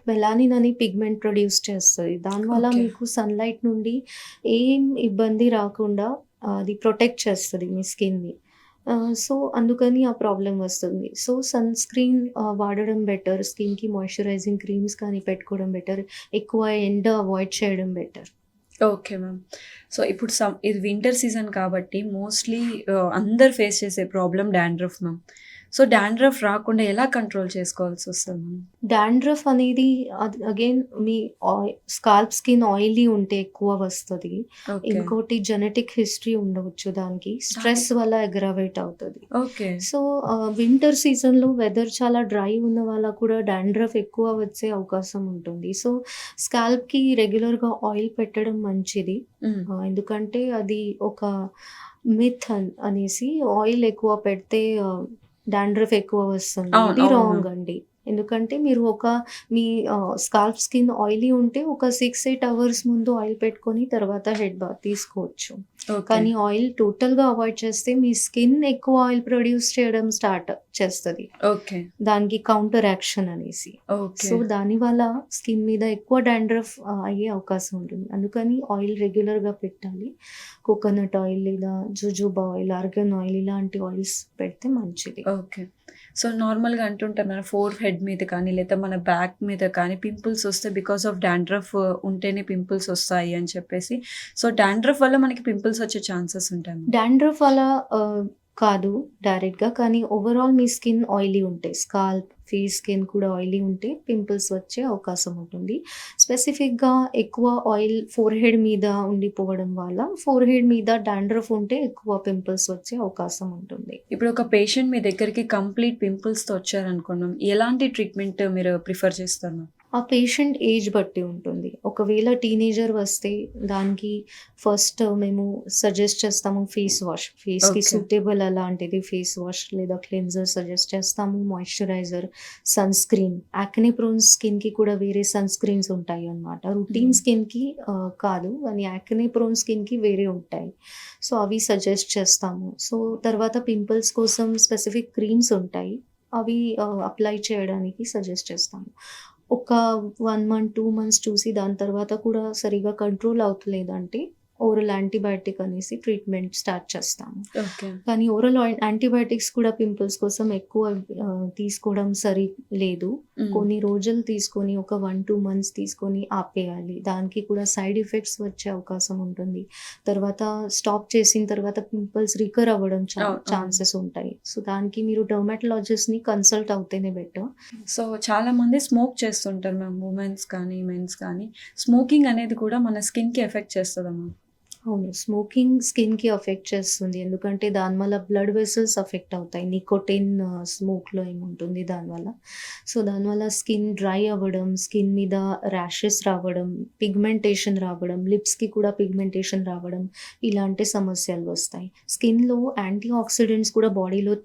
మెలానిన్ అనే పిగ్మెంట్ ప్రొడ్యూస్ చేస్తది. దానివల్ల ఓకే. మీకు సన్‌లైట్ నుండి ఏం ఇబ్బంది రాకుండా అది ప్రొటెక్ట్ చేస్తది మీ స్కిన్‌ని. సో, అందుకని ఆ ప్రాబ్లమ్ వస్తుంది. సో, సన్ స్క్రీన్ వాడడం బెటర్. స్కిన్‌కి మాయిశ్చరైజింగ్ క్రీమ్స్ కానీ పెట్టుకోవడం బెటర్. ఎక్కువ ఎండ అవాయిడ్ చేయడం బెటర్. Okay ma'am. సో, ఇప్పుడు ఇది వింటర్ సీజన్ కాబట్టి మోస్ట్‌లీ అందరూ ఫేస్ చేసే problem dandruff ma'am. So, dandruff రాకుండా ఎలా కంట్రోల్ చేసుకోవాల్సొస్తది మ్యామ్? డాండ్రఫ్ అనేది అది అగైన్ మీ స్కాల్ప్ స్కిన్ ఆయిలీ ఉంటే ఎక్కువ వస్తది. ఓకే. ఇంకోటి జెనెటిక్ హిస్టరీ ఉండవచ్చు దానికి. స్ట్రెస్ వల్ల అగ్రావేట్ అవుతది. ఓకే. సో, వింటర్ సీజన్‌లో వెదర్ చాలా డ్రై ఉన్న వాళ్ళకి కూడా డాండ్రఫ్ ఎక్కువ వచ్చే అవకాశం ఉంటుంది. సో, స్కాల్ప్‌కి రెగ్యులర్‌గా ఆయిల్ పెట్టడం మంచిది. హ్మ్. ఎందుకంటే అది ఒక మిత్ అనేసి ఆయిల్ ఎక్కువ పెడితే డాండ్రఫ్ ఎక్కువ వస్తుంది. అవును. ఇది అవును రాంగ్ మ్యామ్. అండి. ఎందుకంటే మీరు మీ స్కాల్ప్ స్కిన్ ఆయిలీ ఉంటే ఒక 6, 8 అవర్స్ ముందు ఆయిల్ పెట్టుకొని తర్వాత హెడ్ బాత్ తీసుకోవచ్చు. ఓకే. కానీ ఆయిల్ టోటల్‌గా అవాయిడ్ చేస్తే మీ స్కిన్ ఎక్కువ ఆయిల్ ప్రొడ్యూస్ చేయడం స్టార్ట్ చేస్తది. ఓకే. దానికి కౌంటర్ యాక్షన్ అనేసి. ఓకే. సో, దానివల్ల స్కిన్ మీద ఎక్కువ డాండ్రఫ్ అయ్యే అవకాశం ఉంటుంది. అందుకని ఆయిల్ రెగ్యులర్‌గా పెట్టాలి. కోకోనట్ ఆయిల్ లేదా జోజోబా ఆయిల్, ఆర్గాన్ ఆయిల్ ఇలాంటి ఆయిల్స్ పెడితే మంచిది. ఓకే. సో, నార్మల్‌గా అంటుంటారు మన ఫోర్ హెడ్ మీద కానీ, లేదా మన బ్యాక్ మీద కానీ పింపుల్స్ వస్తాయి బికాస్ ఆఫ్ డాండ్రఫ్ ఉంటేనే పింపుల్స్ వస్తాయి అని చెప్పేసి. సో, డాండ్రఫ్ వల్ల మనకి పింపుల్స్ వచ్చే ఛాన్సెస్ ఉంటాయి మ్యామ్. డాండ్రఫ్ అలా కాదు డైరెక్ట్‌గా. కానీ ఓవరాల్ మీ స్కిన్ ఆయిలీ ఉంటే, స్కాల్ప్, ఫేస్ స్కిన్ కూడా ఆయిలీ ఉంటే పింపుల్స్ వచ్చే అవకాశం ఉంటుంది. స్పెసిఫిక్‌గా ఎక్కువ ఆయిల్ ఫోర్‌హెడ్ మీద ఉండిపోవడం వల్ల ఫోర్‌హెడ్ మీద డాండ్రఫ్ ఉంటే ఎక్కువ పింపుల్స్ వచ్చే అవకాశం ఉంటుంది. ఇప్పుడు ఒక పేషెంట్ మీ దగ్గరికి కంప్లీట్ పింపుల్స్‌తో వచ్చారనుకోండి మ్యామ్. ఎలాంటి ట్రీట్మెంట్ మీరు ప్రిఫర్ చేస్తారు మ్యామ్? ఆ పేషెంట్ ఏజ్ బట్టి ఉంటుంది. ఒకవేళ టీనేజర్ వస్తే దానికి ఫస్ట్ మేము సజెస్ట్ చేస్తాము ఫేస్ వాష్. ఫేస్‌కి ఓకే. సూటబుల్ అలాంటిది ఫేస్ వాష్ లేదా క్లెన్జర్ సజెస్ట్ చేస్తాము. Moisturiser, sunscreen. Acne prone స్కిన్‌కి కూడా వేరే సన్ స్క్రీన్స్ ఉంటాయన్నమాట. రొటీన్ హ్మ్. స్కిన్‌కి కాదు. కానీ యాక్నే ప్రోన్ స్కిన్‌కి వేరే ఉంటాయి. సో, అవి సజెస్ట్ చేస్తాము. సో, తర్వాత పింపుల్స్ కోసం స్పెసిఫిక్ క్రీమ్స్ ఉంటాయి. అవి అప్లై చేయడానికి సజెస్ట్ చేస్తాము. ఒక 1 మంత్, 2 మంత్స్ చూసి దాని తర్వాత కూడా సరిగ్గా కంట్రోల్ అవుతలేదంటే ఓరల్ యాంటీబయాటిక్ అనేసి ట్రీట్మెంట్ స్టార్ట్ చేస్తాము. ఓకే. కానీ ఓరల్ యాంటీబయాటిక్స్ కూడా పింపుల్స్ కోసం ఎక్కువ తీసుకోవడం సరి లేదు. హ్మ్. కొన్ని రోజులు తీసుకొని ఒక 1, 2 మంత్స్ తీసుకొని ఆపేయాలి. దానికి కూడా సైడ్ ఎఫెక్ట్స్ వచ్చే అవకాశం ఉంటుంది. తర్వాత స్టాప్ చేసిన తర్వాత పింపుల్స్ రికవర్ అవ్వడం అవును. అవును. ఛాన్సెస్ ఉంటాయి. సో, దానికి మీరు డెర్మటాలజిస్ట్‌ని కన్సల్ట్ అవుతేనే బెటర్. సో, చాలామంది స్మోక్ చేస్తుంటారు మ్యామ్. వుమెన్స్ కానీ, మెన్స్ కానీ. స్మోకింగ్ అనేది కూడా మన స్కిన్‌కి ఎఫెక్ట్ చేస్తదా మ్యామ్? అవును. స్మోకింగ్ స్కిన్‌కి ఎఫెక్ట్ చేస్తుంది. ఎందుకంటే దానివల్ల బ్లడ్ వెసెల్స్ ఎఫెక్ట్ అవుతాయి. నికోటిన్ స్మోక్‌లో ఏముంటుంది దానివల్ల. సో, దానివల్ల స్కిన్ డ్రై అవ్వడం, స్కిన్ మీద ర్యాషెస్ రావడం, పిగ్మెంటేషన్ రావడం, లిప్స్‌కి కూడా పిగ్మెంటేషన్ రావడం ఇలాంటి సమస్యలు వస్తాయి. స్కిన్‌లో యాంటీ ఆక్సిడెంట్స్ కూడా బాడీలో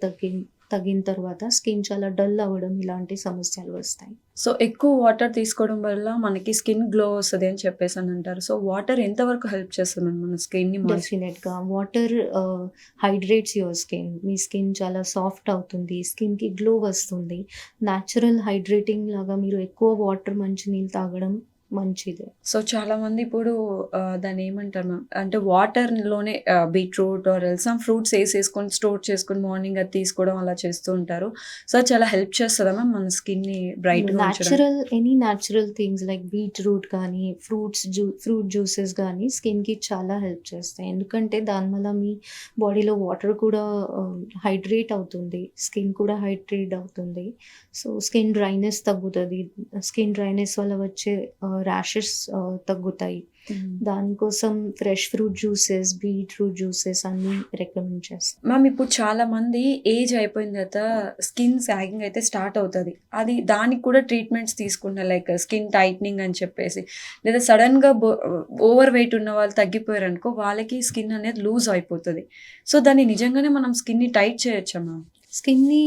తగ్గిన తర్వాత స్కిన్ చాలా డల్ అవ్వడం ఇలాంటి సమస్యలు వస్తాయి. సో, ఎక్కువ వాటర్ తీసుకోవడం వల్ల మనకి స్కిన్ గ్లో వస్తది అని చెప్పేసనంటారు. సో, వాటర్ ఎంత వరకు హెల్ప్ చేస్తది మ్యామ్ మన స్కిన్‌ని డెఫినెట్‌గా. Water hydrates your skin. Me skin చాలా సాఫ్ట్ అవుతుంది. స్కిన్‌కి గ్లో వస్తుంది. నేచురల్ హైడ్రేటింగ్ లాగా మీరు ఎక్కువ వాటర్, మంచినీళ్ళు తాగడం మంచిదే. సో చాలా మంది ఇప్పుడు దాన్ని ఏమంటారు మ్యామ్ అంటే వాటర్‌లోనే beetroot or else some fruits ఏసేసుకొని స్టోర్ చేసుకొని మార్నింగ్ అది తీసుకోవడం అలా చేస్తూ ఉంటారు. సో చాలా హెల్ప్ చేస్తదా మ్యామ్ మన స్కిన్‌ని బ్రైట్‌గా ఉంచడానికి? Any natural things like beetroot కానీ, ఫ్రూట్ జ్యూసెస్ గానీ స్కిన్‌కి చాలా హెల్ప్ చేస్తాయి. ఎందుకంటే దానివల్ల మీ బాడీలో వాటర్ కూడా హైడ్రేట్ అవుతుంది. స్కిన్ కూడా హైడ్రేట్ అవుతుంది. సో స్కిన్ డ్రైనెస్ తగ్గుతది. స్కిన్ డ్రైనెస్ వల్ల వచ్చే ర్యాషెస్ తగ్గుతాయి. హ్మ్. దానికోసం fresh fruit juices, beetroot juices అన్నీ రికమెండ్ చేస్తాం. మ్యామ్ ఇప్పుడు చాలా మంది ఏజ్ అయిపోయిన తర్వాత స్కిన్ సాగింగ్ అయితే స్టార్ట్ అవుతది. అది దానికి కూడా ట్రీట్మెంట్స్ తీసుకుంటున్నారు. లైక్ స్కిన్ టైట్నింగ్ అని చెప్పేసి. లేదా సడెన్‌గా ఓవర్ వెయిట్ ఉన్న వాళ్ళు తగ్గిపోయారనుకో వాళ్ళకి స్కిన్ అనేది లూజ్ అయిపోతది. సో దాన్ని నిజంగానే మనం స్కిన్‌ని టైట్ చేయొచ్చా మ్యామ్? స్కిన్‌ని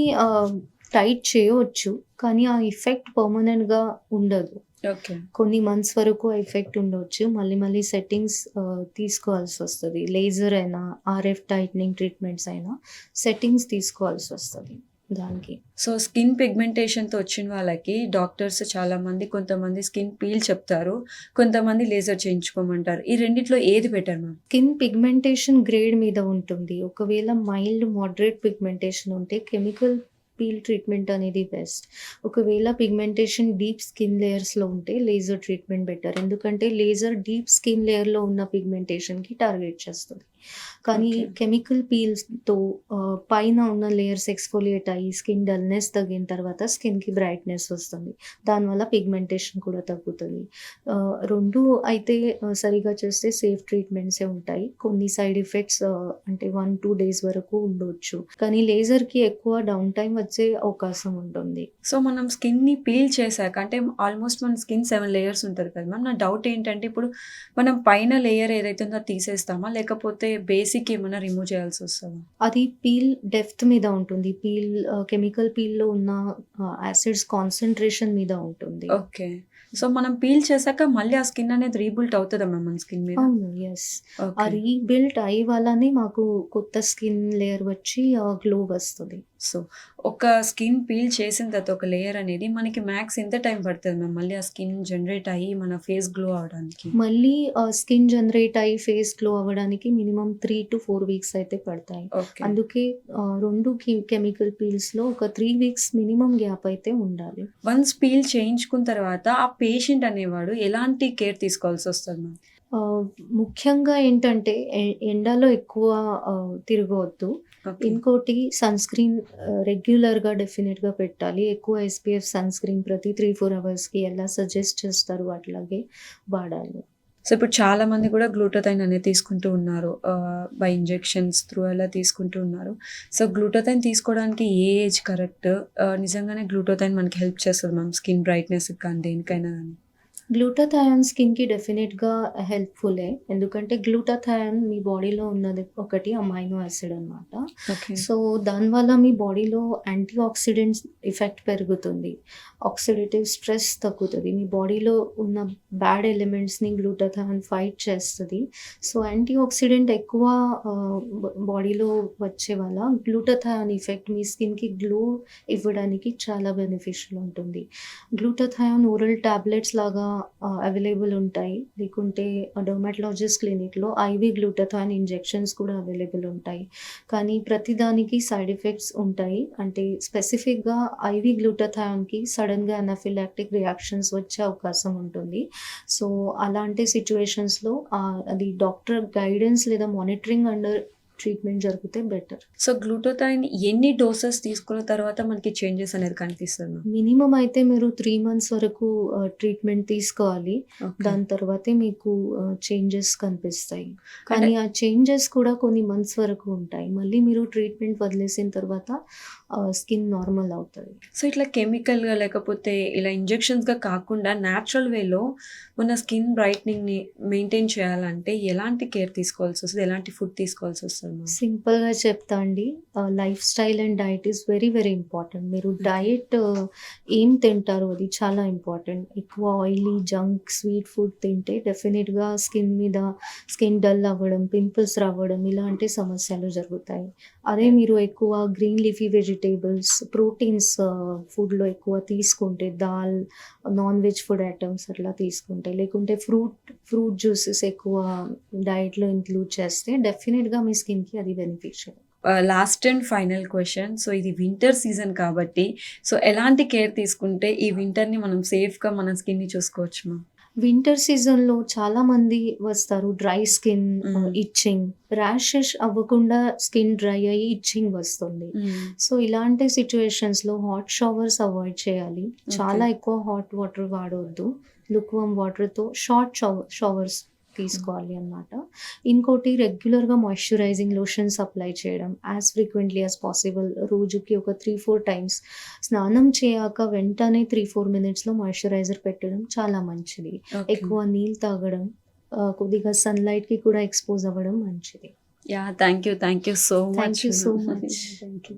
టైట్ చేయొచ్చు. కానీ ఆ ఎఫెక్ట్ పర్మనెంట్‌గా ఉండదు. ఓకే. కొన్ని మంత్స్ వరకు ఆ ఎఫెక్ట్ ఉండొచ్చు. మళ్ళీ సెట్టింగ్స్ తీసుకోవాల్సొస్తది. లేజర్ అయినా, ఆర్ఎఫ్ టైట్నింగ్ ట్రీట్మెంట్స్ అయినా సెట్టింగ్స్ తీసుకోవాల్సొస్తది దానికి. సో స్కిన్ పిగ్మెంటేషన్‌తో వచ్చిన వాళ్ళకి డాక్టర్స్ చాలామంది కొంతమంది స్కిన్ పీల్ చెప్తారు. కొంతమంది లేజర్ చేయించుకోమంటారు. ఈ రెండిట్లో ఏది better ma'am? Skin pigmentation grade మీద ఉంటుంది. ఒకవేళ మైల్డ్, మోడరేట్ పిగ్మెంటేషన్ ఉంటే కెమికల్ పీల్ ట్రీట్మెంట్ అనేది బెస్ట్. ఒకవేళ పిగ్మెంటేషన్ డీప్ స్కిన్ లేయర్స్‌లో ఉంటే లేజర్ ట్రీట్మెంట్ బెటర్. ఎందుకంటే లేజర్ డీప్ స్కిన్ లేయర్‌లో ఉన్న పిగ్మెంటేషన్‌కి టార్గెట్ చేస్తది. కానీ ఓకే. కెమికల్ పీల్స్‌తో పైన ఉన్న లేయర్స్ ఎక్స్‌ఫోలియేట్ అయ్యి స్కిన్ డల్‌నెస్ తగ్గిన తర్వాత స్కిన్‌కి బ్రైట్‌నెస్ వస్తుంది. దానివల్ల పిగ్మెంటేషన్ కూడా తగ్గుతది. 2 అయితే సరిగ్గా చేస్తే సేఫ్ ట్రీట్మెంట్సే ఉంటాయి. కొన్ని సైడ్ ఎఫెక్ట్స్ అంటే 1, 2 డేస్ వరకు ఉండొచ్చు. కానీ లేజర్‌కి ఎక్కువ డౌన్ టైమ్ వచ్చే అవకాశం ఉంటుంది. సో మనం స్కిన్‌ని పీల్ చేశాక అంటే ఆల్మోస్ట్ మన స్కిన్ 7 లేయర్స్ ఉంటది కదా మ్యామ్. నా డౌట్ ఏంటంటే ఇప్పుడు మనం పైన లేయర్ ఏదైతే ఉందో అది తీసేస్తామా? లేకపోతే బేసిక్ ఏమన్నా రిమూవ్ చేయాల్సొస్తదా? అది పీల్ డెప్త్ మీద ఉంటుంది. కెమికల్ పీల్‌లో ఉన్న యాసిడ్స్ కాన్సంట్రేషన్ మీద ఉంటుంది. ఓకే. సో మనం పీల్ చేశాక మళ్ళీ ఆ స్కిన్ అనేది రీబిల్ట్ అవుతదా మ్యామ్ మన స్కిన్ మీద? అవును. యెస్. ఆ ఓకే. రీబిల్ట్ అయ్యే వల్లనే మాకు కొత్త స్కిన్ లేయర్ వచ్చి గ్లో వస్తది. సో ఒక స్కిన్ పీల్ చేసిన తర్వాత ఒక లేయర్ అనేది మనకి మ్యాక్స్ ఎంత టైం పడతది మ్యామ్? మళ్ళీ ఆ స్కిన్ జనరేట్ అయ్యి మన ఫేస్ గ్లో అవ్వడానికి? మళ్ళీ స్కిన్ జనరేట్ అయ్యి ఫేస్ గ్లో అవ్వడానికి మినిమమ్ 3-4 వీక్స్ అయితే పడతాయి. ఓకే. అందుకే 2 కెమికల్ పీల్స్‌లో ఒక 3 వీక్స్ మినిమమ్ గ్యాప్ అయితే ఉండాలి. వన్స్ పీల్ చేయించుకున్న తర్వాత ఆ పేషెంట్ అనేవాడు ఎలాంటి కేర్ తీసుకోవాల్సొస్తది మ్యామ్? ముఖ్యంగా ఏంటంటే ఎండలో ఎక్కువ తిరగొద్దు. ఓకే. ఇంకోటి సన్ స్క్రీన్ రెగ్యులర్‌గా డెఫినిట్‌గా పెట్టాలి. ఎక్కువ ఎస్‌పీఎఫ్ సన్ స్క్రీన్ ప్రతి 3-4 అవర్స్‌కి ఎలా సజెస్ట్ చేస్తారో అట్లాగే వాడాలి. సో ఇప్పుడు చాలా మంది కూడా గ్లూటాథైన్ అనేది తీసుకుంటూ ఉన్నారు. బై ఇంజెక్షన్స్ త్రూ అలా తీసుకుంటూ ఉన్నారు. సో గ్లూటాథైన్ తీసుకోవడానికి ఏ ఏజ్ కరెక్ట్? నిజంగానే గ్లూటాథైన్ మనకి హెల్ప్ చేస్తదా మ్యామ్ స్కిన్ బ్రైట్‌నెస్‌కి కానీ దేనికైనా గాని? గ్లూటాథయాన్ స్కిన్‌కి డెఫినిట్‌గా హెల్ప్‌ఫుల్లే. ఎందుకంటే గ్లూటాథయాన్ మీ బాడీలో ఉన్నది ఒకటి అమైనో యాసిడ్ అనమాట. ఓకే. సో దానివల్ల మీ బాడీలో యాంటీ ఆక్సిడెంట్స్ ఎఫెక్ట్ పెరుగుతుంది. ఆక్సిడేటివ్ స్ట్రెస్ తగ్గుతది. మీ బాడీలో ఉన్న బ్యాడ్ ఎలిమెంట్స్‌ని గ్లూటాథయాన్ ఫైట్ చేస్తది. సో యాంటీ ఆక్సిడెంట్ ఎక్కువ బాడీలో వచ్చే వల్ల గ్లూటాథయాన్ ఎఫెక్ట్ మీ స్కిన్‌కి గ్లో ఇవ్వడానికి చాలా బెనిఫిషియల్ ఉంటుంది. గ్లూటాథయాన్ ఓరల్ టాబ్లెట్స్ లాగా అవైలబుల్ ఉంటాయి. లేకుంటే డెర్మటాలజిస్ట్ క్లినిక్‌లో ఐవీ గ్లూటాథయాన్ ఇంజెక్షన్స్ కూడా అవైలబుల్ ఉంటాయి. కానీ ప్రతిదానికి సైడ్ ఎఫెక్ట్స్ ఉంటాయి. అంటే స్పెసిఫిక్‌గా ఐవీ గ్లూటాథయాన్‌కి సడెన్‌గా అనాఫిలాక్టిక్ రియాక్షన్స్ వచ్చే అవకాశం ఉంటుంది. సో అలాంటి సిట్యుయేషన్స్‌లో అది డాక్టర్ గైడెన్స్ లేదా మానిటరింగ్ అండర్ ట్రీట్మెంట్ జరిగితే బెటర్. సో గ్లూటాథైన్ ఎన్ని డోసెస్ తీసుకున్న తర్వాత మనకి చేంజెస్ అనేది కనిపిస్తది మ్యామ్? మినిమమ్ అయితే మీరు 3 మంత్స్ వరకు ట్రీట్మెంట్ తీసుకోవాలి. ఓకే. దాని తర్వాతే మీకు చేంజెస్ కనిపిస్తాయి. అంటే కానీ ఆ చేంజెస్ కూడా కొన్ని మంత్స్ వరకు ఉంటాయి. మళ్ళీ మీరు ట్రీట్మెంట్ వదిలేసిన తర్వాత స్కిన్ నార్మల్ అవుతది. సో ఇట్లా కెమికల్‌గా లేకపోతే ఇలా ఇంజెక్షన్స్‌గా కాకుండా న్యాచురల్ వేలో మన స్కిన్ బ్రైట్నింగ్‌ని మెయింటైన్ చేయాలంటే ఎలాంటి కేర్ తీసుకోవాల్సొస్తది? ఎలాంటి ఫుడ్ తీసుకోవాల్సొస్తది? చెప్తారు మ్యామ్? సింపుల్‌గా చెప్తా అండి. Life style and diet is very, very important. మీరు డైట్ ఏం తింటారో అది చాలా ఇంపార్టెంట్. ఎక్కువ ఆయిలీ, జంక్, స్వీట్ ఫుడ్ తింటే డెఫినిట్‌గా స్కిన్ డల్ అవ్వడం, పింపుల్స్ రావడం ఇలాంటి సమస్యలు జరుగుతాయి. అదే మీరు ఎక్కువ గ్రీన్ లీఫీ వెజిటబుల్స్, ప్రోటీన్స్ ఫుడ్‌లో ఎక్కువ తీసుకుంటే dal, non veg food items అట్లా తీసుకుంటే, లేకుంటే ఫ్రూట్ జ్యూసెస్ ఎక్కువ డైట్‌లో ఇంక్లూడ్ చేస్తే డెఫినిట్‌గా మీ స్కిన్‌కి అది beneficial. Last and final question. So ఇది వింటర్ సీజన్ కాబట్టి సో ఎలాంటి కేర్ తీసుకుంటే ఈ వింటర్‌ని మనం సేఫ్‌గా మన స్కిన్‌ని చూసుకోవచ్చు మ్యామ్? వింటర్ సీజన్‌లో చాలామంది వస్తారు. డ్రై స్కిన్, హ్మ్. ఇచ్చింగ్, ర్యాషెస్ అవ్వకుండా స్కిన్ డ్రై అయ్యి ఇచ్చింగ్ వస్తుంది. హ్మ్. సో, ఇలాంటి సిట్యుయేషన్స్‌లో హాట్ షవర్స్ అవాయిడ్ చేయాలి. ఓకే. చాలా ఎక్కువ హాట్ వాటర్ వాడొద్దు. లుక్‌వార్మ్ వాటర్‌తో షార్ట్ షవర్స్ తీసుకోవాలి అన్నమాట. ఇంకోటి రెగ్యులర్‌గా మాయిశ్చరైజింగ్ లోషన్స్ అప్లై చేయడం యాస్ ఫ్రీక్వెంట్‌లీ యాస్ పాసిబుల్. రోజుకి ఒక 3, 4 టైమ్స్ స్నానం చేయాక వెంటనే 3, 4 మినిట్స్‌లో మాయిశ్చరైజర్ పెట్టడం చాలా మంచిది. ఓకే. ఎక్కువ నీళ్ళు తాగడం, కొద్దిగా సన్‌లైట్‌కి కూడా ఎక్స్‌పోజ్ అవ్వడం మంచిది. Yeah! Thank you. Thank you so much thank you so ma'am. Much. Thank you.